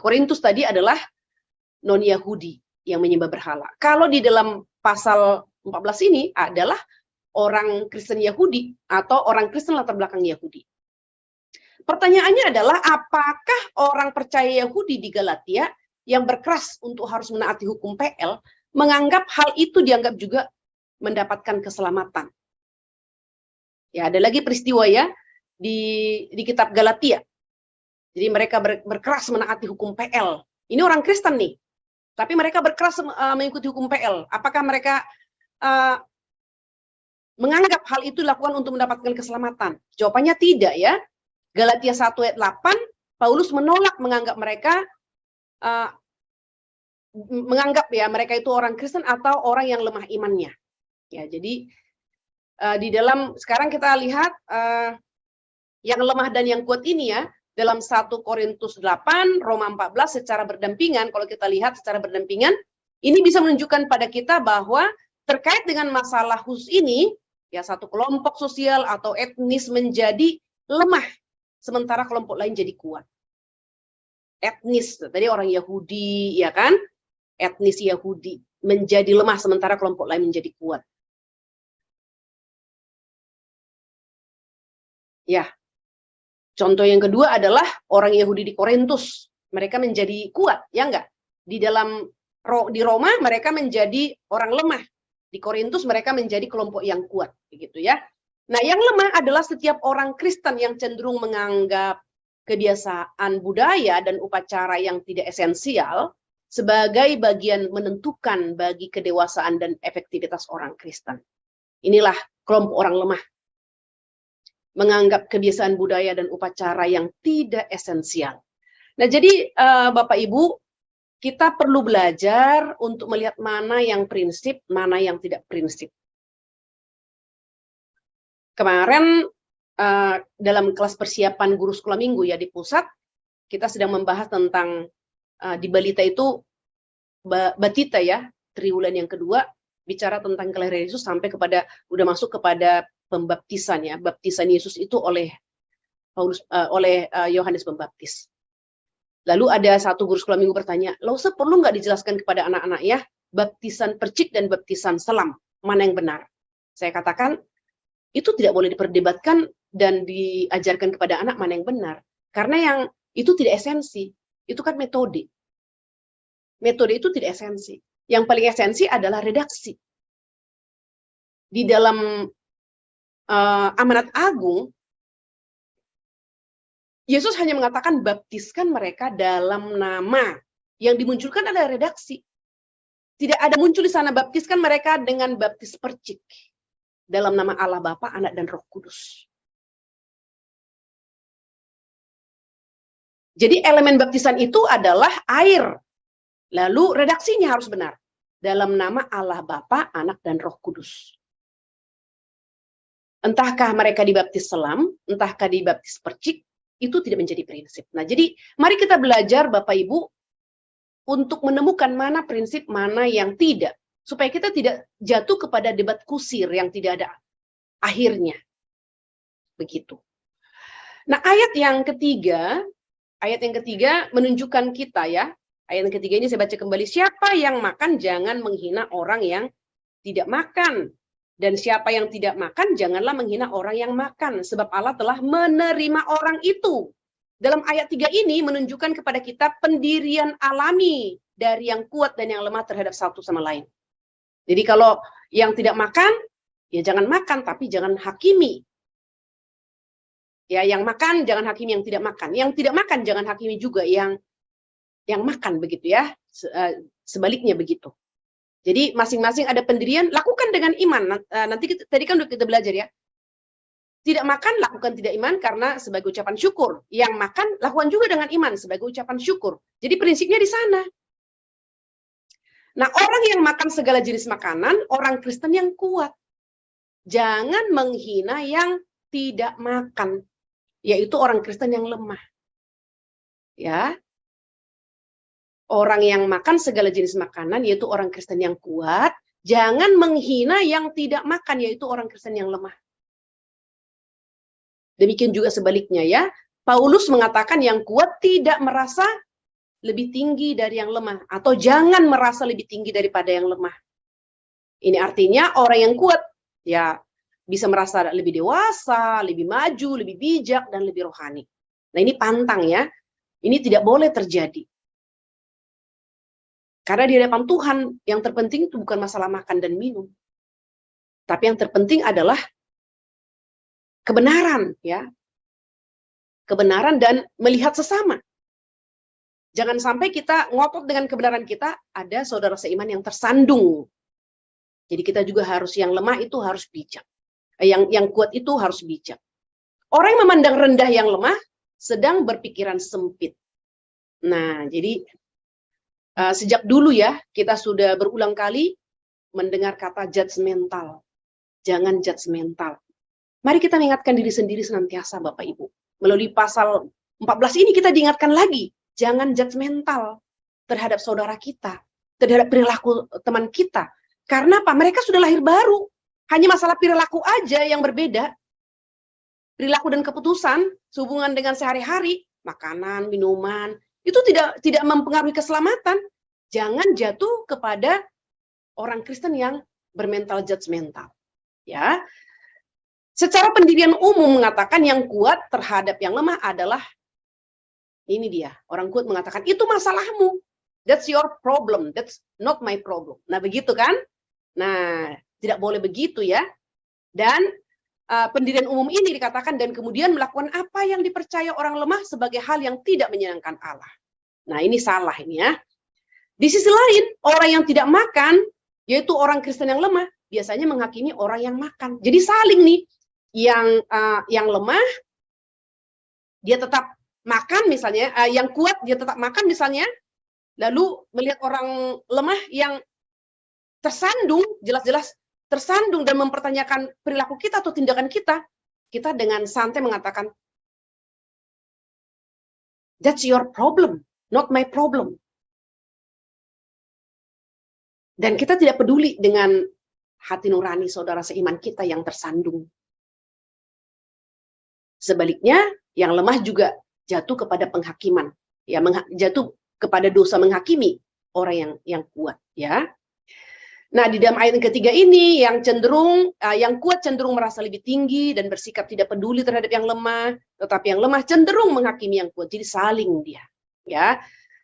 Korintus tadi adalah non-Yahudi yang menyembah berhala. Kalau di dalam pasal 14 ini adalah orang Kristen Yahudi atau orang Kristen latar belakang Yahudi. Pertanyaannya adalah apakah orang percaya Yahudi di Galatia yang berkeras untuk harus menaati hukum PL menganggap hal itu dianggap juga mendapatkan keselamatan? Ya, ada lagi peristiwa ya di kitab Galatia. Jadi mereka berkeras menaati hukum PL. Ini orang Kristen nih. Tapi mereka berkeras mengikuti hukum PL. Apakah mereka menganggap hal itu dilakukan untuk mendapatkan keselamatan? Jawabannya tidak ya. Galatia 1 ayat 8, Paulus menolak menganggap mereka mereka itu orang Kristen atau orang yang lemah imannya. Ya, jadi di dalam sekarang kita lihat yang lemah dan yang kuat ini ya, dalam 1 Korintus 8, Roma 14 secara berdampingan, kalau kita lihat secara berdampingan, ini bisa menunjukkan pada kita bahwa terkait dengan masalah khusus ini, ya satu kelompok sosial atau etnis menjadi lemah, sementara kelompok lain jadi kuat. Etnis, tadi orang Yahudi, ya kan? Etnis Yahudi menjadi lemah, sementara kelompok lain menjadi kuat. Ya, contoh yang kedua adalah orang Yahudi di Korintus. Mereka menjadi kuat, ya enggak? Di Roma mereka menjadi orang lemah. Di Korintus mereka menjadi kelompok yang kuat, begitu ya. Nah, yang lemah adalah setiap orang Kristen yang cenderung menganggap kebiasaan budaya dan upacara yang tidak esensial sebagai bagian menentukan bagi kedewasaan dan efektivitas orang Kristen. Inilah kelompok orang lemah. Menganggap kebiasaan budaya dan upacara yang tidak esensial. Nah, jadi Bapak Ibu, kita perlu belajar untuk melihat mana yang prinsip, mana yang tidak prinsip. Kemarin dalam kelas persiapan guru sekolah minggu ya di pusat, kita sedang membahas tentang di balita itu batita ya, triwulan yang kedua, bicara tentang kelahiran Yesus sampai kepada udah masuk kepada pembaptisan ya, baptisan Yesus itu oleh Yohanes Pembaptis. Lalu ada satu guru sekolah minggu bertanya, Lause perlu nggak dijelaskan kepada anak-anak ya, baptisan percik dan baptisan selam, mana yang benar? Saya katakan, itu tidak boleh diperdebatkan dan diajarkan kepada anak mana yang benar. Karena yang itu tidak esensi, itu kan metode. Metode itu tidak esensi. Yang paling esensi adalah redaksi. Di dalam amanat agung, Yesus hanya mengatakan baptiskan mereka dalam nama. Yang dimunculkan adalah redaksi. Tidak ada muncul di sana baptiskan mereka dengan baptis percik. Dalam nama Allah Bapa, Anak, dan Roh Kudus. Jadi elemen baptisan itu adalah air. Lalu redaksinya harus benar. Dalam nama Allah Bapa, Anak, dan Roh Kudus. Entahkah mereka dibaptis selam, entahkah dibaptis percik, itu tidak menjadi prinsip. Nah, jadi mari kita belajar Bapak Ibu untuk menemukan mana prinsip, mana yang tidak. Supaya kita tidak jatuh kepada debat kusir yang tidak ada akhirnya. Begitu. Nah, ayat yang ketiga menunjukkan kita ya. Ayat yang ketiga ini saya baca kembali. Siapa yang makan jangan menghina orang yang tidak makan. Dan siapa yang tidak makan janganlah menghina orang yang makan. Sebab Allah telah menerima orang itu. Dalam ayat 3 ini menunjukkan kepada kita pendirian alami dari yang kuat dan yang lemah terhadap satu sama lain. Jadi kalau yang tidak makan, ya jangan makan, tapi jangan hakimi. Ya, yang makan jangan hakimi yang tidak makan. Yang tidak makan jangan hakimi juga yang makan, begitu ya. Sebaliknya begitu. Jadi masing-masing ada pendirian, lakukan dengan iman. Nanti tadi kan kita belajar ya. Tidak makan, lakukan tidak iman karena sebagai ucapan syukur. Yang makan, lakukan juga dengan iman sebagai ucapan syukur. Jadi prinsipnya di sana. Nah, orang yang makan segala jenis makanan, orang Kristen yang kuat. Jangan menghina yang tidak makan, yaitu orang Kristen yang lemah. Ya. Orang yang makan segala jenis makanan, yaitu orang Kristen yang kuat. Jangan menghina yang tidak makan, yaitu orang Kristen yang lemah. Demikian juga sebaliknya ya. Paulus mengatakan yang kuat tidak merasa lebih tinggi dari yang lemah. Atau jangan merasa lebih tinggi daripada yang lemah. Ini artinya orang yang kuat ya bisa merasa lebih dewasa, lebih maju, lebih bijak, dan lebih rohani. Nah ini pantang ya. Ini tidak boleh terjadi. Karena di hadapan Tuhan yang terpenting itu bukan masalah makan dan minum. Tapi yang terpenting adalah kebenaran ya. Kebenaran dan melihat sesama. Jangan sampai kita ngotot dengan kebenaran kita, ada saudara seiman yang tersandung. Jadi kita juga harus, yang lemah itu harus bijak. Yang kuat itu harus bijak. Orang yang memandang rendah yang lemah, sedang berpikiran sempit. Nah, jadi sejak dulu ya, kita sudah berulang kali mendengar kata judgmental. Jangan judgmental. Mari kita mengingatkan diri sendiri senantiasa Bapak Ibu. Melalui pasal 14 ini kita diingatkan lagi. Jangan judgmental terhadap saudara kita, terhadap perilaku teman kita. Karena apa? Mereka sudah lahir baru. Hanya masalah perilaku aja yang berbeda. Perilaku dan keputusan sehubungan dengan sehari-hari, makanan, minuman, itu tidak mempengaruhi keselamatan. Jangan jatuh kepada orang Kristen yang bermental judgmental. Ya. Secara pendirian umum mengatakan yang kuat terhadap yang lemah adalah ini dia, orang kuat mengatakan, itu masalahmu. That's your problem, that's not my problem. Nah, begitu kan? Nah, tidak boleh begitu ya. Dan pendirian umum ini dikatakan, dan kemudian melakukan apa yang dipercaya orang lemah sebagai hal yang tidak menyenangkan Allah. Nah, ini salah ini ya. Di sisi lain, orang yang tidak makan, yaitu orang Kristen yang lemah, biasanya menghakimi orang yang makan. Jadi saling nih, yang lemah, dia tetap makan misalnya, yang kuat dia tetap makan misalnya, lalu melihat orang lemah yang tersandung, jelas-jelas tersandung dan mempertanyakan perilaku kita atau tindakan kita dengan santai mengatakan, that's your problem, not my problem. Dan kita tidak peduli dengan hati nurani saudara seiman kita yang tersandung. Sebaliknya, yang lemah juga jatuh kepada penghakiman, ya, jatuh kepada dosa menghakimi orang yang kuat, ya. Nah, di dalam ayat yang ketiga ini, yang kuat cenderung merasa lebih tinggi dan bersikap tidak peduli terhadap yang lemah, tetapi yang lemah cenderung menghakimi yang kuat. Jadi saling dia, ya.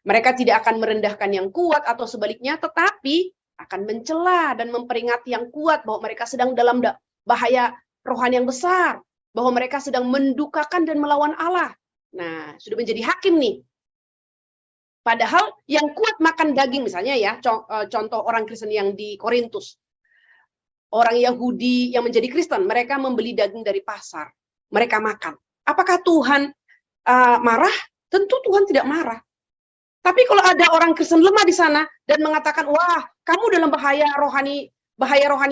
Mereka tidak akan merendahkan yang kuat atau sebaliknya, tetapi akan mencela dan memperingati yang kuat bahwa mereka sedang dalam bahaya rohani yang besar, bahwa mereka sedang mendukakan dan melawan Allah. Nah, sudah menjadi hakim nih. Padahal yang kuat makan daging misalnya ya, contoh orang Kristen yang di Korintus. Orang Yahudi yang menjadi Kristen, mereka membeli daging dari pasar. Mereka makan. Apakah Tuhan marah? Tentu Tuhan tidak marah. Tapi kalau ada orang Kristen lemah di sana dan mengatakan, wah, kamu dalam bahaya rohani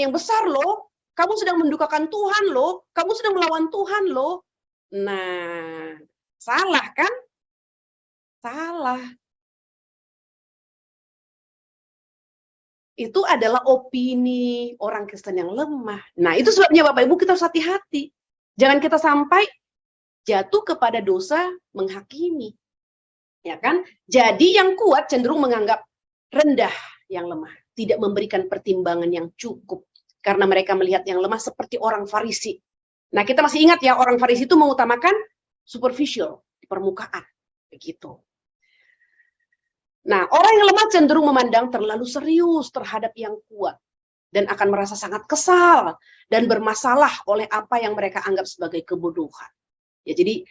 yang besar loh. Kamu sedang mendukakan Tuhan loh. Kamu sedang melawan Tuhan loh. Nah, salah kan? Salah. Itu adalah opini orang Kristen yang lemah. Nah, itu sebabnya Bapak Ibu kita harus hati-hati. Jangan kita sampai jatuh kepada dosa menghakimi. Ya kan? Jadi yang kuat cenderung menganggap rendah yang lemah, tidak memberikan pertimbangan yang cukup karena mereka melihat yang lemah seperti orang Farisi. Nah, kita masih ingat ya, orang Farisi itu mengutamakan superficial, di permukaan, begitu. Nah, orang yang lemah cenderung memandang terlalu serius terhadap yang kuat dan akan merasa sangat kesal dan bermasalah oleh apa yang mereka anggap sebagai kebodohan. Ya, jadi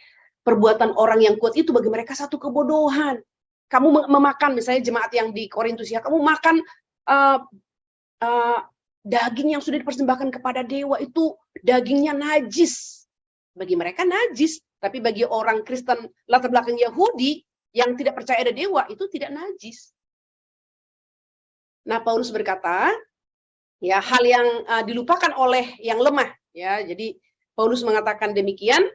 perbuatan orang yang kuat itu bagi mereka satu kebodohan. Kamu memakan, misalnya jemaat yang di Korintus ya, kamu makan daging yang sudah dipersembahkan kepada dewa, itu dagingnya najis. Bagi mereka najis, tapi bagi orang Kristen latar belakang Yahudi yang tidak percaya ada dewa, itu tidak najis. Nah, Paulus berkata, ya, hal yang dilupakan oleh yang lemah, ya. Jadi Paulus mengatakan demikian,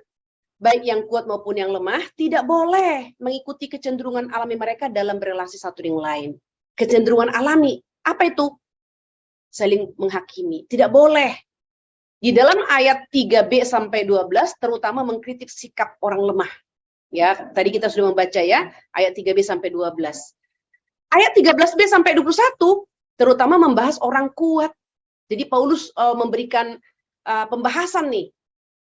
baik yang kuat maupun yang lemah tidak boleh mengikuti kecenderungan alami mereka dalam berelasi satu dengan lain. Kecenderungan alami, apa itu? Saling menghakimi, tidak boleh. Di dalam ayat 3b sampai 12 terutama mengkritik sikap orang lemah. Ya, tadi kita sudah membaca ya, ayat 3b sampai 12. Ayat 13b sampai 21 terutama membahas orang kuat. Jadi Paulus memberikan pembahasan nih.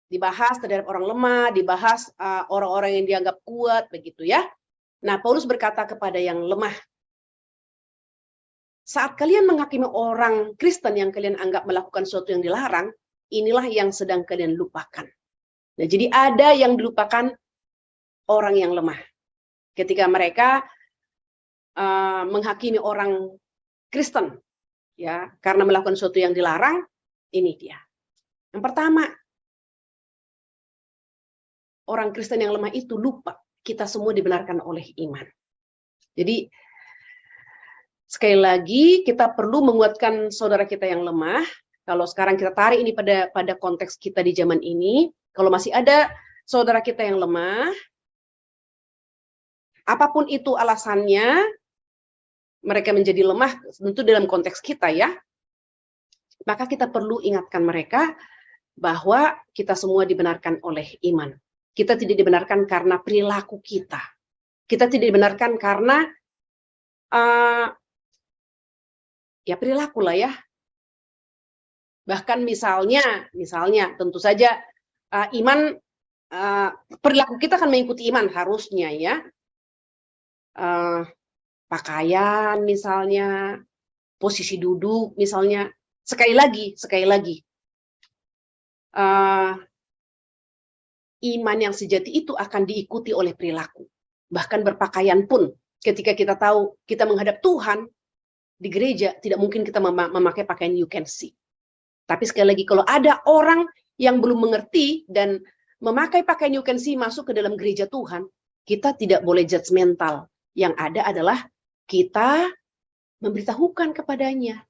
Dibahas terhadap orang lemah, dibahas orang-orang yang dianggap kuat, begitu ya. Nah, Paulus berkata kepada yang lemah, saat kalian menghakimi orang Kristen yang kalian anggap melakukan sesuatu yang dilarang, inilah yang sedang kalian lupakan. Nah, jadi ada yang dilupakan orang yang lemah. Ketika mereka menghakimi orang Kristen, ya, karena melakukan sesuatu yang dilarang, ini dia. Yang pertama, orang Kristen yang lemah itu lupa kita semua dibenarkan oleh iman. Jadi sekali lagi kita perlu menguatkan saudara kita yang lemah. Kalau sekarang kita tarik ini pada konteks kita di zaman ini, kalau masih ada saudara kita yang lemah, apapun itu alasannya, mereka menjadi lemah, tentu dalam konteks kita ya, maka kita perlu ingatkan mereka bahwa kita semua dibenarkan oleh iman. Kita tidak dibenarkan karena perilaku kita. Kita tidak dibenarkan karena ya perilaku lah ya. Bahkan misalnya tentu saja iman, perilaku kita akan mengikuti iman harusnya ya. Pakaian misalnya, posisi duduk misalnya, sekali lagi iman yang sejati itu akan diikuti oleh perilaku. Bahkan berpakaian pun, ketika kita tahu kita menghadap Tuhan di gereja, tidak mungkin kita memakai pakaian you can see. Tapi sekali lagi, kalau ada orang yang belum mengerti dan memakai pakaian you can see masuk ke dalam gereja Tuhan, kita tidak boleh judgmental. Yang ada adalah kita memberitahukan kepadanya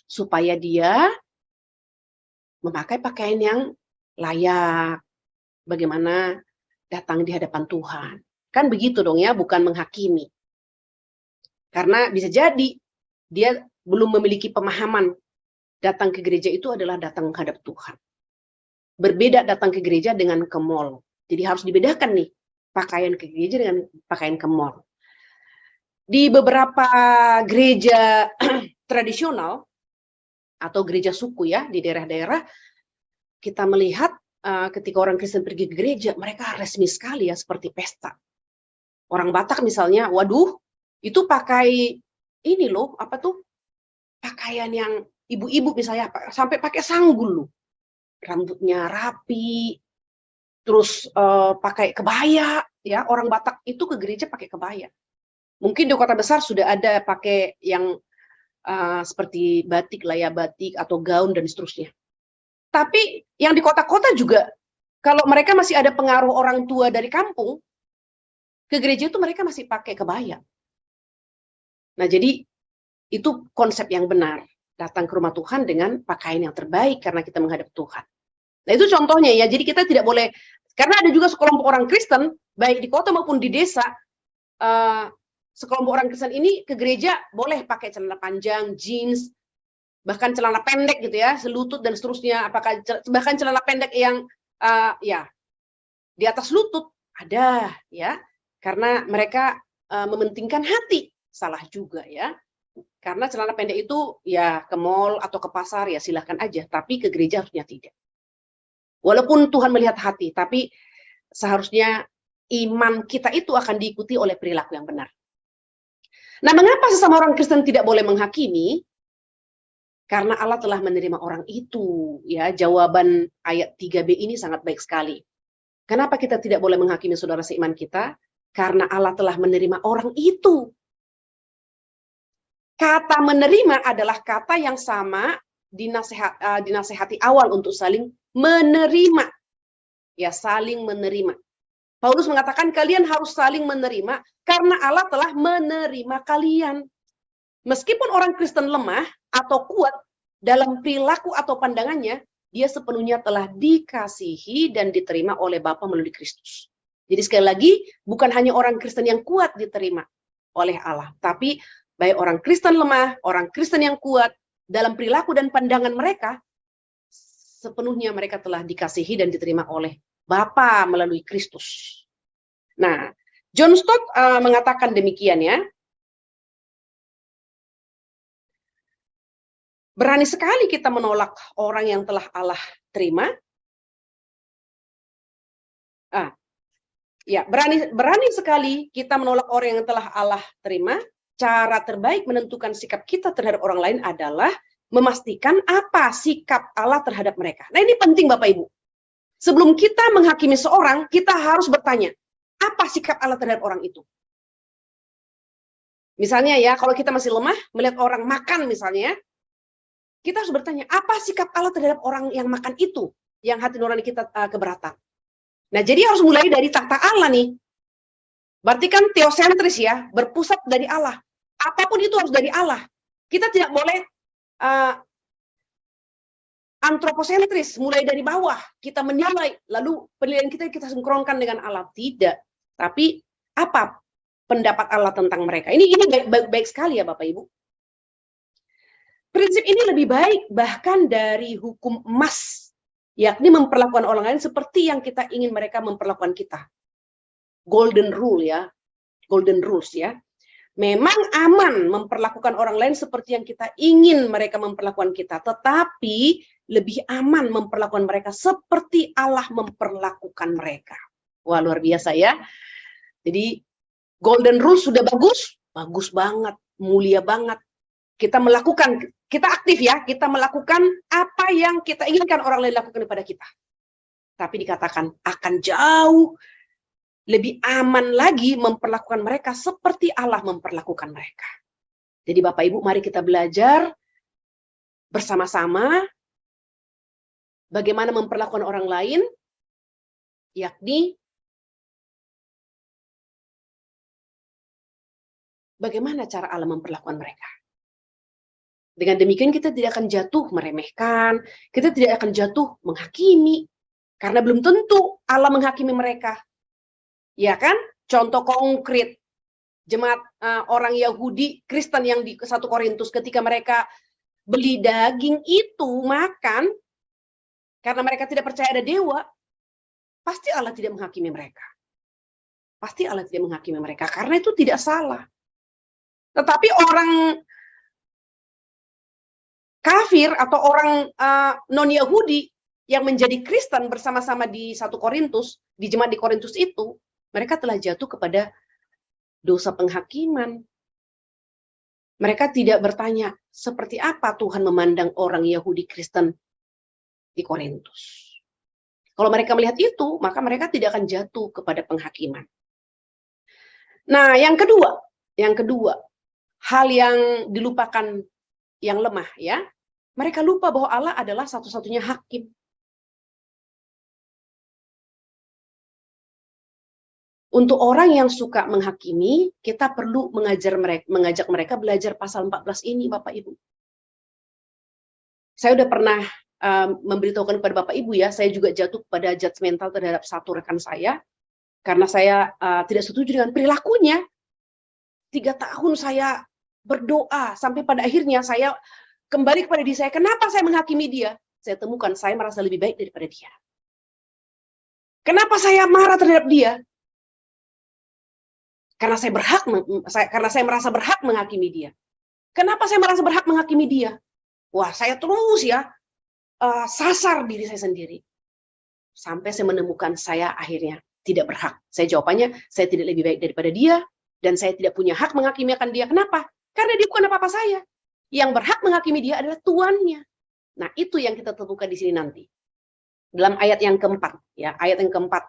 supaya dia memakai pakaian yang layak, bagaimana datang di hadapan Tuhan. Kan begitu dong ya, bukan menghakimi. Karena bisa jadi dia belum memiliki pemahaman datang ke gereja itu adalah datang menghadap Tuhan. Berbeda datang ke gereja dengan ke mall. Jadi harus dibedakan nih, pakaian ke gereja dengan pakaian ke mall. Di beberapa gereja tradisional atau gereja suku ya, di daerah-daerah, kita melihat ketika orang Kristen pergi ke gereja, mereka resmi sekali ya, seperti pesta. Orang Batak misalnya, waduh, itu pakai ini loh, apa tuh, pakaian yang ibu-ibu misalnya, sampai pakai sanggul loh. Rambutnya rapi, terus pakai kebaya, ya, orang Batak itu ke gereja pakai kebaya. Mungkin di kota besar sudah ada pakai yang seperti batik lah ya, batik atau gaun dan seterusnya. Tapi yang di kota-kota juga, kalau mereka masih ada pengaruh orang tua dari kampung, ke gereja itu mereka masih pakai kebaya. Nah, jadi itu konsep yang benar. Datang ke rumah Tuhan dengan pakaian yang terbaik karena kita menghadap Tuhan. Nah, itu contohnya ya. Jadi kita tidak boleh, karena ada juga sekelompok orang Kristen, baik di kota maupun di desa, sekelompok orang Kristen ini ke gereja boleh pakai celana panjang, jeans, bahkan celana pendek gitu ya, selutut dan seterusnya. Apakah bahkan celana pendek yang ya di atas lutut ada ya, karena mereka mementingkan hati. Salah juga ya. Karena celana pendek itu ya ke mall atau ke pasar ya silahkan aja, tapi ke gereja harusnya tidak. Walaupun Tuhan melihat hati, tapi seharusnya iman kita itu akan diikuti oleh perilaku yang benar. Nah, mengapa sesama orang Kristen tidak boleh menghakimi? Karena Allah telah menerima orang itu. Ya, jawaban ayat 3b ini sangat baik sekali. Kenapa kita tidak boleh menghakimi saudara seiman kita? Karena Allah telah menerima orang itu. Kata menerima adalah kata yang sama dinasehati awal untuk saling menerima. Ya, saling menerima. Paulus mengatakan kalian harus saling menerima karena Allah telah menerima kalian. Meskipun orang Kristen lemah atau kuat dalam perilaku atau pandangannya, dia sepenuhnya telah dikasihi dan diterima oleh Bapa melalui Kristus. Jadi sekali lagi, bukan hanya orang Kristen yang kuat diterima oleh Allah, tapi baik orang Kristen lemah, orang Kristen yang kuat, dalam perilaku dan pandangan mereka, sepenuhnya mereka telah dikasihi dan diterima oleh Bapa melalui Kristus. Nah, John Stott mengatakan demikian ya. Berani sekali kita menolak orang yang telah Allah terima. Berani sekali kita menolak orang yang telah Allah terima. Cara terbaik menentukan sikap kita terhadap orang lain adalah memastikan apa sikap Allah terhadap mereka. Nah, ini penting Bapak Ibu. Sebelum kita menghakimi seorang, kita harus bertanya, apa sikap Allah terhadap orang itu? Misalnya ya, kalau kita masih lemah, melihat orang makan misalnya, kita harus bertanya, apa sikap Allah terhadap orang yang makan itu, yang hati nurani kita keberatan. Nah, jadi harus mulai dari takhta Allah nih. Berarti kan teosentris ya, berpusat dari Allah. Apapun itu harus dari Allah. Kita tidak boleh antroposentris, mulai dari bawah. Kita menilai, lalu penilaian kita sinkronkan dengan Allah. Tidak. Tapi apa pendapat Allah tentang mereka? Ini baik sekali ya Bapak Ibu. Prinsip ini lebih baik bahkan dari hukum emas, yakni memperlakukan orang lain seperti yang kita ingin mereka memperlakukan kita. Golden rule ya, golden rules ya. Memang aman memperlakukan orang lain seperti yang kita ingin mereka memperlakukan kita, tetapi lebih aman memperlakukan mereka seperti Allah memperlakukan mereka. Wah, luar biasa ya. Jadi golden rules sudah bagus, bagus banget, mulia banget. Kita melakukan, kita aktif ya, kita melakukan apa yang kita inginkan orang lain lakukan kepada kita. Tapi dikatakan akan jauh lebih aman lagi memperlakukan mereka seperti Allah memperlakukan mereka. Jadi Bapak Ibu, mari kita belajar bersama-sama bagaimana memperlakukan orang lain, yakni bagaimana cara Allah memperlakukan mereka. Dengan demikian kita tidak akan jatuh meremehkan, kita tidak akan jatuh menghakimi, karena belum tentu Allah menghakimi mereka. Ya kan? Contoh konkret, jemaat orang Yahudi, Kristen yang di 1 Korintus, ketika mereka beli daging itu, makan, karena mereka tidak percaya ada dewa, pasti Allah tidak menghakimi mereka. Pasti Allah tidak menghakimi mereka, karena itu tidak salah. Tetapi orang kafir atau orang non-Yahudi yang menjadi Kristen bersama-sama di 1 Korintus, di jemaat di Korintus itu, mereka telah jatuh kepada dosa penghakiman. Mereka tidak bertanya, seperti apa Tuhan memandang orang Yahudi Kristen di Korintus. Kalau mereka melihat itu, maka mereka tidak akan jatuh kepada penghakiman. Nah, yang kedua, hal yang dilupakan yang lemah ya. Mereka lupa bahwa Allah adalah satu-satunya hakim. Untuk orang yang suka menghakimi, kita perlu mengajak mereka belajar pasal 14 ini, Bapak Ibu. Saya udah pernah memberitahukan kepada Bapak Ibu ya, saya juga jatuh pada judgmental terhadap satu rekan saya, karena saya tidak setuju dengan perilakunya. 3 tahun saya berdoa, sampai pada akhirnya saya kembali kepada diri saya, kenapa saya menghakimi dia? Saya temukan saya merasa lebih baik daripada dia. Kenapa saya marah terhadap dia? Karena saya merasa berhak menghakimi dia. Kenapa saya merasa berhak menghakimi dia? Wah, saya terus ya sasar diri saya sendiri. Sampai saya menemukan saya akhirnya tidak berhak. Saya jawabannya, saya tidak lebih baik daripada dia, dan saya tidak punya hak menghakimi akan dia. Kenapa? Karena dia bukan apa-apa saya. Yang berhak menghakimi dia adalah tuannya. Nah, itu yang kita temukan di sini nanti. Dalam ayat yang keempat, ya, ayat yang keempat.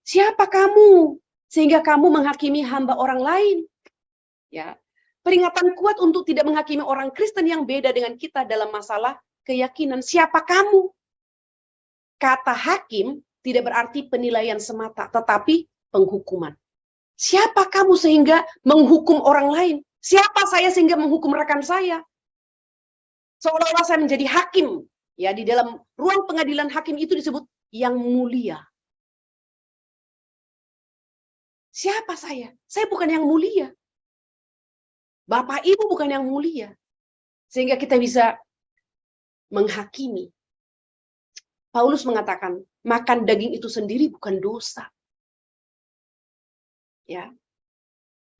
Siapa kamu sehingga kamu menghakimi hamba orang lain? Ya. Peringatan kuat untuk tidak menghakimi orang Kristen yang beda dengan kita dalam masalah keyakinan. Siapa kamu? Kata hakim tidak berarti penilaian semata, tetapi penghukuman. Siapa kamu sehingga menghukum orang lain? Siapa saya sehingga menghukum rekan saya? Seolah-olah saya menjadi hakim. Ya, di dalam ruang pengadilan hakim itu disebut yang mulia. Siapa saya? Saya bukan yang mulia. Bapak Ibu bukan yang mulia. Sehingga kita bisa menghakimi. Paulus mengatakan, makan daging itu sendiri bukan dosa. Ya.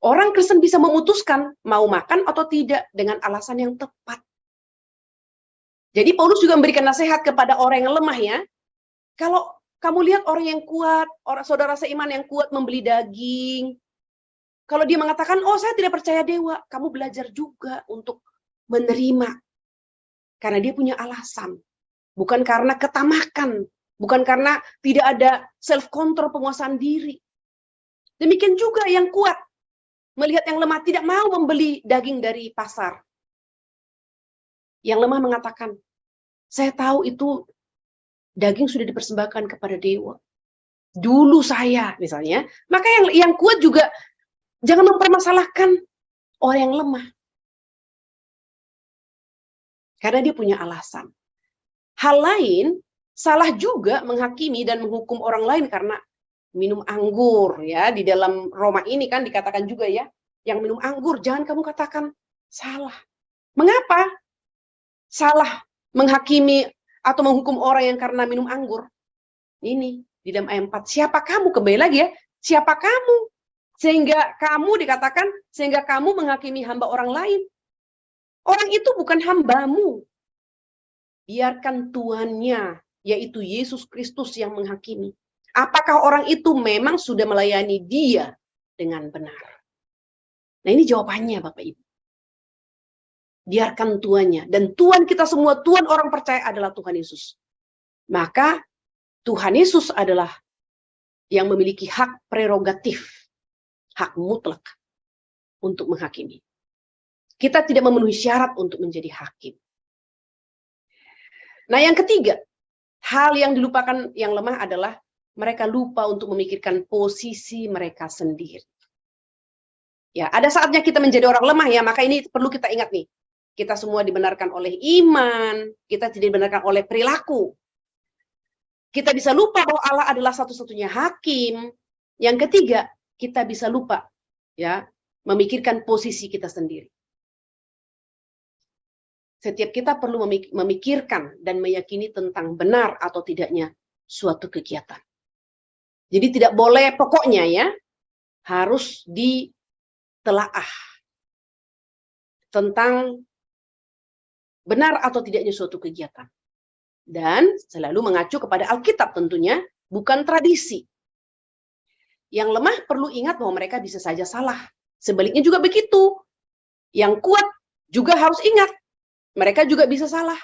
Orang Kristen bisa memutuskan mau makan atau tidak dengan alasan yang tepat. Jadi Paulus juga memberikan nasihat kepada orang yang lemah ya. Kalau kamu lihat orang yang kuat, orang saudara seiman yang kuat membeli daging. Kalau dia mengatakan, oh saya tidak percaya dewa, kamu belajar juga untuk menerima. Karena dia punya alasan. Bukan karena ketamakan. Bukan karena tidak ada self-control penguasaan diri. Demikian juga yang kuat. Melihat yang lemah tidak mau membeli daging dari pasar. Yang lemah mengatakan, saya tahu itu daging sudah dipersembahkan kepada dewa. Dulu saya misalnya. Maka yang kuat juga jangan mempermasalahkan orang yang lemah. Karena dia punya alasan. Hal lain, salah juga menghakimi dan menghukum orang lain karena minum anggur ya. Di dalam Roma ini kan dikatakan juga ya, yang minum anggur jangan kamu katakan salah. Mengapa? Salah menghakimi atau menghukum orang yang karena minum anggur. Ini di dalam ayat 4. Siapa kamu? Kembali lagi ya. Siapa kamu? Sehingga kamu dikatakan, sehingga kamu menghakimi hamba orang lain. Orang itu bukan hambamu. Biarkan tuannya, yaitu Yesus Kristus yang menghakimi. Apakah orang itu memang sudah melayani dia dengan benar? Nah ini jawabannya Bapak Ibu. biarkan Tuannya. Dan Tuhan kita semua, Tuhan orang percaya adalah Tuhan Yesus. Maka Tuhan Yesus adalah yang memiliki hak prerogatif, hak mutlak untuk menghakimi. Kita tidak memenuhi syarat untuk menjadi hakim. Nah, yang ketiga, hal yang dilupakan yang lemah adalah mereka lupa untuk memikirkan posisi mereka sendiri. Ya, ada saatnya kita menjadi orang lemah ya, maka ini perlu kita ingat nih. Kita semua dibenarkan oleh iman, kita tidak dibenarkan oleh perilaku. Kita bisa lupa bahwa Allah adalah satu-satunya hakim. Yang ketiga, kita bisa lupa ya, memikirkan posisi kita sendiri. Setiap kita perlu memikirkan dan meyakini tentang benar atau tidaknya suatu kegiatan. Jadi tidak boleh pokoknya ya, harus ditelaah tentang benar atau tidaknya suatu kegiatan. Dan selalu mengacu kepada Alkitab tentunya, bukan tradisi. Yang lemah perlu ingat bahwa mereka bisa saja salah. Sebaliknya juga begitu. Yang kuat juga harus ingat, mereka juga bisa salah.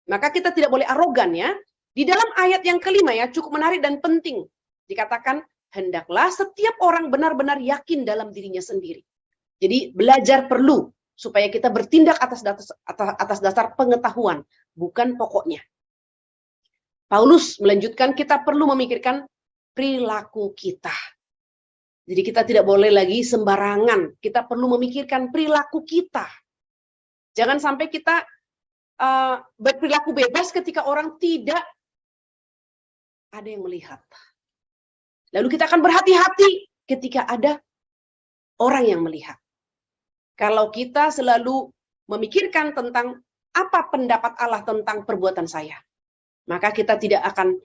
Maka kita tidak boleh arogan ya. Di dalam ayat yang kelima ya, cukup menarik dan penting. Dikatakan, hendaklah setiap orang benar-benar yakin dalam dirinya sendiri. Jadi belajar perlu supaya kita bertindak atas dasar pengetahuan, bukan pokoknya. Paulus melanjutkan, kita perlu memikirkan perilaku kita. Jadi kita tidak boleh lagi sembarangan, kita perlu memikirkan perilaku kita. Jangan sampai kita berperilaku bebas ketika orang tidak ada yang melihat. Lalu kita akan berhati-hati ketika ada orang yang melihat. Kalau kita selalu memikirkan tentang apa pendapat Allah tentang perbuatan saya, maka kita tidak akan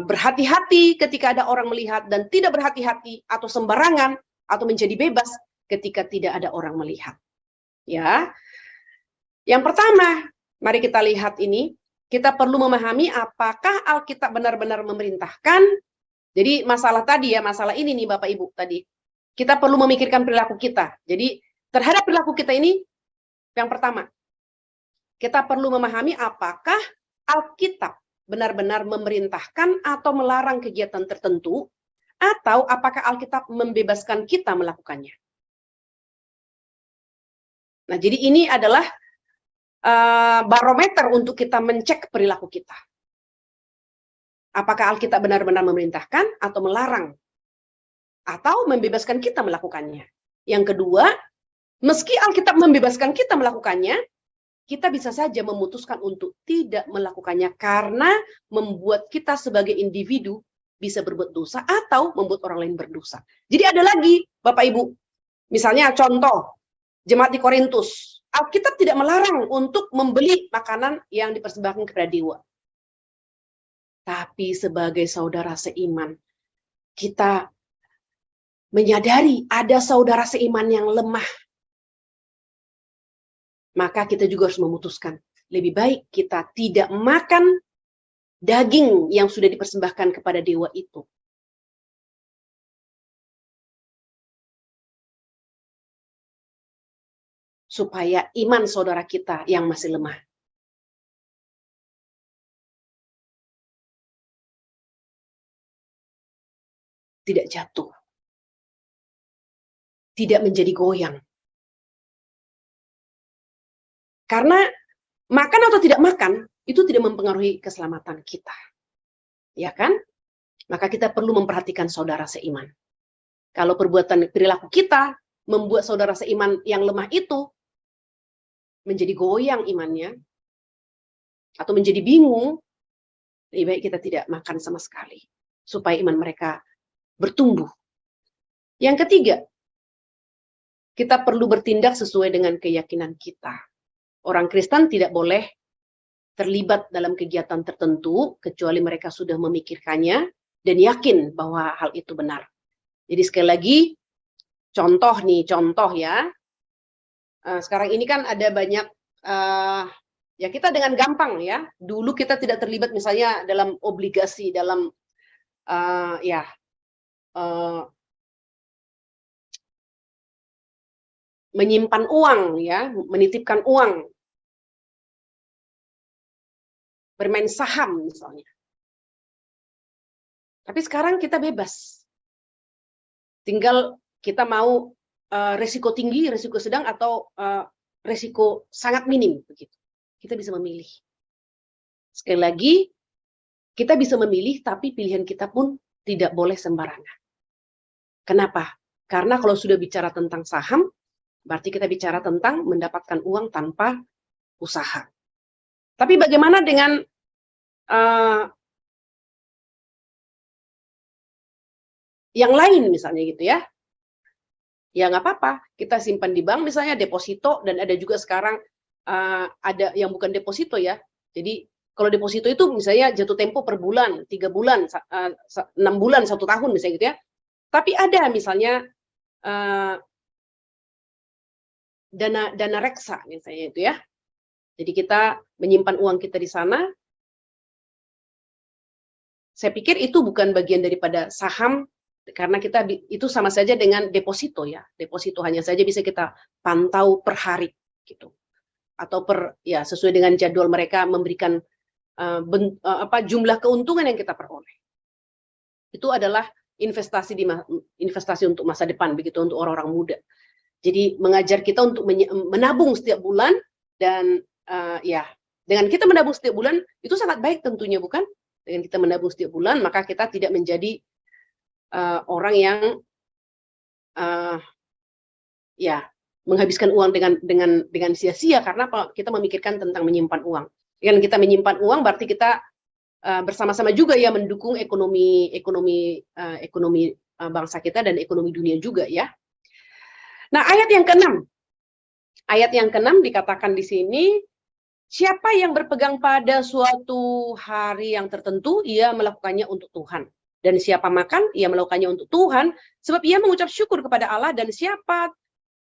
berhati-hati ketika ada orang melihat dan tidak berhati-hati atau sembarangan atau menjadi bebas ketika tidak ada orang melihat. Ya. Yang pertama, mari kita lihat ini, kita perlu memahami apakah Alkitab benar-benar memerintahkan. Jadi masalah tadi ya, masalah ini nih Bapak Ibu tadi. Kita perlu memikirkan perilaku kita. Jadi terhadap perilaku kita ini, yang pertama, kita perlu memahami apakah Alkitab benar-benar memerintahkan atau melarang kegiatan tertentu, atau apakah Alkitab membebaskan kita melakukannya. Nah, jadi ini adalah barometer untuk kita mencek perilaku kita. Apakah Alkitab benar-benar memerintahkan atau melarang, atau membebaskan kita melakukannya. Yang kedua, meski Alkitab membebaskan kita melakukannya, kita bisa saja memutuskan untuk tidak melakukannya karena membuat kita sebagai individu bisa berbuat dosa atau membuat orang lain berdosa. Jadi ada lagi, Bapak Ibu, misalnya contoh, jemaat di Korintus, Alkitab tidak melarang untuk membeli makanan yang dipersembahkan kepada dewa. Tapi sebagai saudara seiman, kita menyadari ada saudara seiman yang lemah. Maka kita juga harus memutuskan, lebih baik kita tidak makan daging yang sudah dipersembahkan kepada dewa itu. Supaya iman saudara kita yang masih lemah tidak jatuh, tidak menjadi goyang. Karena makan atau tidak makan, itu tidak mempengaruhi keselamatan kita. Ya kan? Maka kita perlu memperhatikan saudara seiman. Kalau perilaku kita membuat saudara seiman yang lemah itu menjadi goyang imannya, atau menjadi bingung, lebih baik kita tidak makan sama sekali. Supaya iman mereka bertumbuh. Yang ketiga, kita perlu bertindak sesuai dengan keyakinan kita. Orang Kristen tidak boleh terlibat dalam kegiatan tertentu kecuali mereka sudah memikirkannya dan yakin bahwa hal itu benar. Jadi sekali lagi, contoh ya. Sekarang ini kan ada banyak, ya kita dengan gampang ya. Dulu kita tidak terlibat misalnya dalam obligasi, dalam ya. menyimpan uang, ya, menitipkan uang, bermain saham misalnya. Tapi sekarang kita bebas. Tinggal kita mau resiko tinggi, resiko sedang, atau resiko sangat minim begitu. Kita bisa memilih. Sekali lagi, kita bisa memilih, tapi pilihan kita pun tidak boleh sembarangan. Kenapa? Karena kalau sudah bicara tentang saham, berarti kita bicara tentang mendapatkan uang tanpa usaha. Tapi bagaimana dengan yang lain misalnya gitu ya? Ya nggak apa-apa, kita simpan di bank misalnya, deposito, dan ada juga sekarang ada yang bukan deposito ya. Jadi kalau deposito itu misalnya jatuh tempo per bulan, 3 bulan, 6 bulan, 1 tahun misalnya gitu ya. Tapi ada misalnya dana reksa misalnya itu ya. Jadi kita menyimpan uang kita di sana. Saya pikir itu bukan bagian daripada saham, karena kita itu sama saja dengan deposito ya. Deposito hanya saja bisa kita pantau per hari gitu. Atau ya sesuai dengan jadwal mereka memberikan jumlah keuntungan yang kita peroleh. Itu adalah investasi untuk masa depan begitu, untuk orang-orang muda. Jadi mengajar kita untuk menabung setiap bulan, dan ya dengan kita menabung setiap bulan itu sangat baik tentunya, bukan? Dengan kita menabung setiap bulan, maka kita tidak menjadi orang yang ya menghabiskan uang dengan sia-sia, karena kita memikirkan tentang menyimpan uang. Dengan kita menyimpan uang berarti kita bersama-sama juga ya mendukung ekonomi bangsa kita dan ekonomi dunia juga ya. Nah, ayat yang ke-6 dikatakan di sini, siapa yang berpegang pada suatu hari yang tertentu, ia melakukannya untuk Tuhan. Dan siapa makan, ia melakukannya untuk Tuhan, sebab ia mengucap syukur kepada Allah. Dan siapa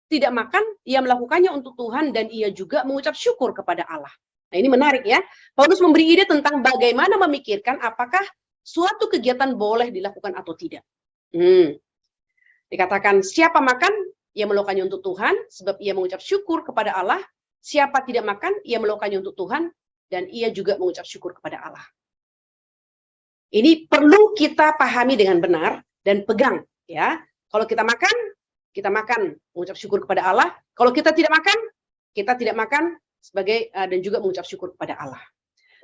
tidak makan, ia melakukannya untuk Tuhan, dan ia juga mengucap syukur kepada Allah. Nah, ini menarik ya. Paulus memberi ide tentang bagaimana memikirkan apakah suatu kegiatan boleh dilakukan atau tidak. Dikatakan, siapa makan, ia melakukannya untuk Tuhan, sebab ia mengucap syukur kepada Allah. Siapa tidak makan, ia melakukannya untuk Tuhan, dan ia juga mengucap syukur kepada Allah. Ini perlu kita pahami dengan benar dan pegang ya. Kalau kita makan mengucap syukur kepada Allah. Kalau kita tidak makan sebagai dan juga mengucap syukur kepada Allah.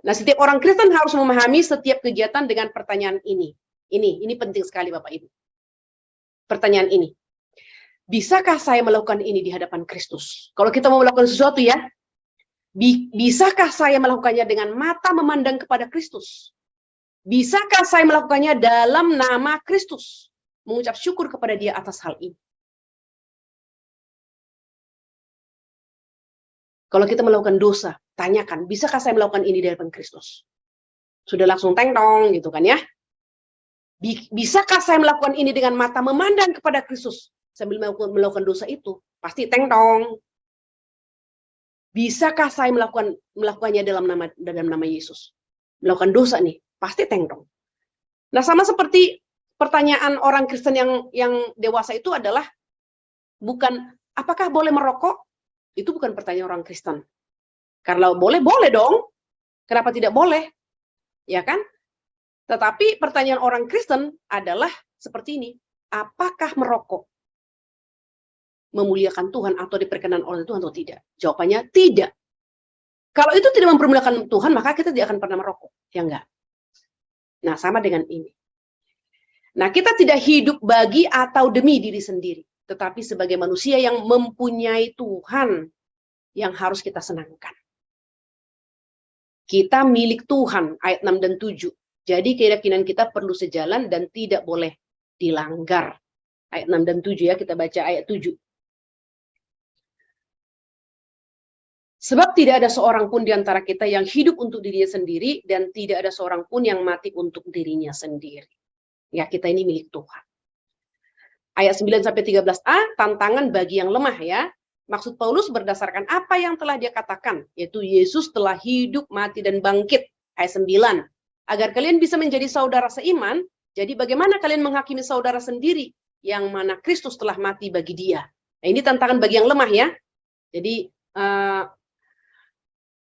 Nah, setiap orang Kristen harus memahami setiap kegiatan dengan pertanyaan ini. Ini penting sekali Bapak Ibu. Pertanyaan ini. Bisakah saya melakukan ini di hadapan Kristus? Kalau kita mau melakukan sesuatu ya, bisakah saya melakukannya dengan mata memandang kepada Kristus? Bisakah saya melakukannya dalam nama Kristus? Mengucap syukur kepada Dia atas hal ini. Kalau kita melakukan dosa, tanyakan, bisakah saya melakukan ini di hadapan Kristus? Sudah langsung teng-tong gitu kan ya. Bisakah saya melakukan ini dengan mata memandang kepada Kristus sambil melakukan dosa itu? Pasti teng-tong. Bisakah saya melakukannya dalam nama Yesus? Melakukan dosa nih, pasti teng-tong. Nah, sama seperti pertanyaan orang Kristen yang dewasa itu adalah bukan apakah boleh merokok? Itu bukan pertanyaan orang Kristen. Karena boleh dong. Kenapa tidak boleh? Ya kan? Tetapi pertanyaan orang Kristen adalah seperti ini. Apakah merokok memuliakan Tuhan atau diperkenan oleh Tuhan atau tidak? Jawabannya tidak. Kalau itu tidak mempermuliakan Tuhan, maka kita tidak akan pernah merokok. Ya enggak? Nah, sama dengan ini. Nah, kita tidak hidup bagi atau demi diri sendiri, tetapi sebagai manusia yang mempunyai Tuhan yang harus kita senangkan. Kita milik Tuhan, ayat 6 dan 7. Jadi keyakinan kita perlu sejalan dan tidak boleh dilanggar. Ayat 6 dan 7 ya, kita baca ayat 7. Sebab tidak ada seorang pun di antara kita yang hidup untuk dirinya sendiri, dan tidak ada seorang pun yang mati untuk dirinya sendiri. Ya, kita ini milik Tuhan. Ayat 9-13a, tantangan bagi yang lemah ya. Maksud Paulus berdasarkan apa yang telah dia katakan, yaitu Yesus telah hidup, mati, dan bangkit. Ayat 9. Agar kalian bisa menjadi saudara seiman, jadi bagaimana kalian menghakimi saudara sendiri, yang mana Kristus telah mati bagi dia. Nah, ini tantangan bagi yang lemah ya. Jadi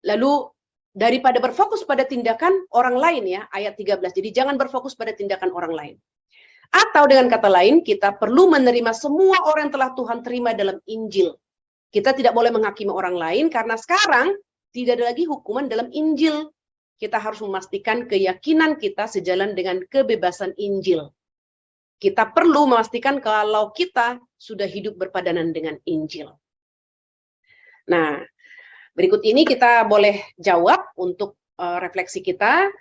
lalu daripada berfokus pada tindakan orang lain ya, ayat 13. Jadi jangan berfokus pada tindakan orang lain. Atau dengan kata lain, kita perlu menerima semua orang yang telah Tuhan terima dalam Injil. Kita tidak boleh menghakimi orang lain karena sekarang tidak ada lagi hukuman dalam Injil. Kita harus memastikan keyakinan kita sejalan dengan kebebasan Injil. Kita perlu memastikan kalau kita sudah hidup berpadanan dengan Injil. Nah, berikut ini kita boleh jawab untuk refleksi kita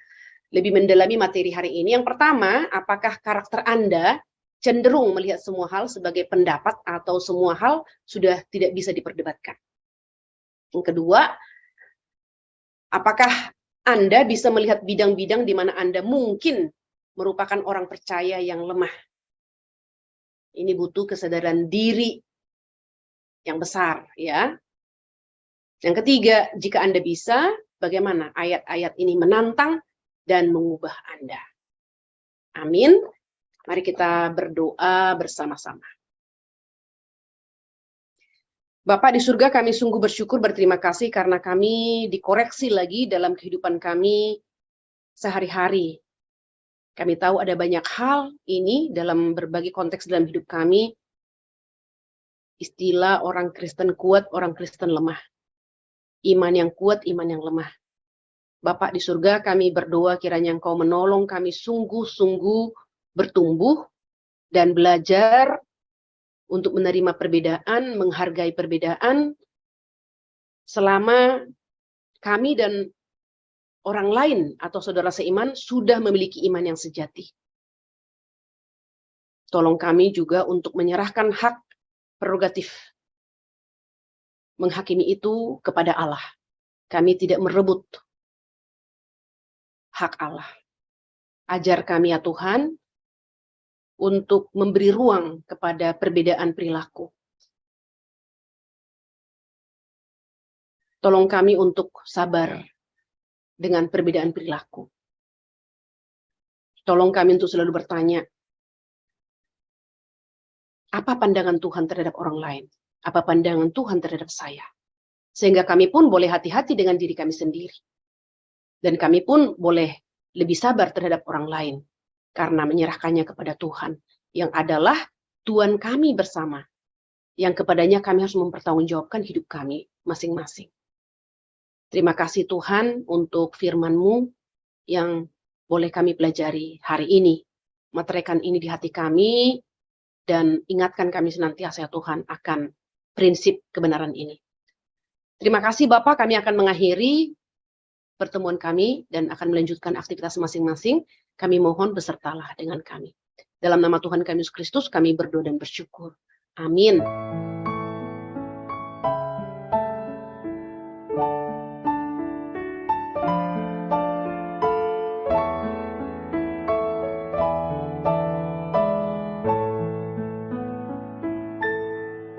lebih mendalami materi hari ini. Yang pertama, apakah karakter Anda cenderung melihat semua hal sebagai pendapat atau semua hal sudah tidak bisa diperdebatkan? Yang kedua, apakah Anda bisa melihat bidang-bidang di mana Anda mungkin merupakan orang percaya yang lemah? Ini butuh kesadaran diri yang besar, ya. Yang ketiga, jika Anda bisa, bagaimana ayat-ayat ini menantang dan mengubah Anda? Amin. Mari kita berdoa bersama-sama. Bapa di surga, kami sungguh bersyukur, berterima kasih karena kami dikoreksi lagi dalam kehidupan kami sehari-hari. Kami tahu ada banyak hal ini dalam berbagai konteks dalam hidup kami. Istilah orang Kristen kuat, orang Kristen lemah. Iman yang kuat, iman yang lemah. Bapak di surga, kami berdoa kiranya Engkau menolong kami sungguh-sungguh bertumbuh dan belajar untuk menerima perbedaan, menghargai perbedaan, selama kami dan orang lain atau saudara seiman sudah memiliki iman yang sejati. Tolong kami juga untuk menyerahkan hak prerogatif menghakimi itu kepada Allah. Kami tidak merebut hak Allah. Ajar kami ya Tuhan, untuk memberi ruang kepada perbedaan perilaku. Tolong kami untuk sabar dengan perbedaan perilaku. Tolong kami untuk selalu bertanya, apa pandangan Tuhan terhadap orang lain? Apa pandangan Tuhan terhadap saya? Sehingga kami pun boleh hati-hati dengan diri kami sendiri. Dan kami pun boleh lebih sabar terhadap orang lain. Karena menyerahkannya kepada Tuhan, yang adalah Tuhan kami bersama, yang kepadanya kami harus mempertanggungjawabkan hidup kami masing-masing. Terima kasih Tuhan untuk firman-Mu yang boleh kami pelajari hari ini. Meteraikan ini di hati kami, dan ingatkan kami senantiasa ya Tuhan akan prinsip kebenaran ini. Terima kasih Bapak, kami akan mengakhiri pertemuan kami dan akan melanjutkan aktivitas masing-masing. Kami mohon besertalah dengan kami. Dalam nama Tuhan kami Yesus Kristus, kami berdoa dan bersyukur. Amin.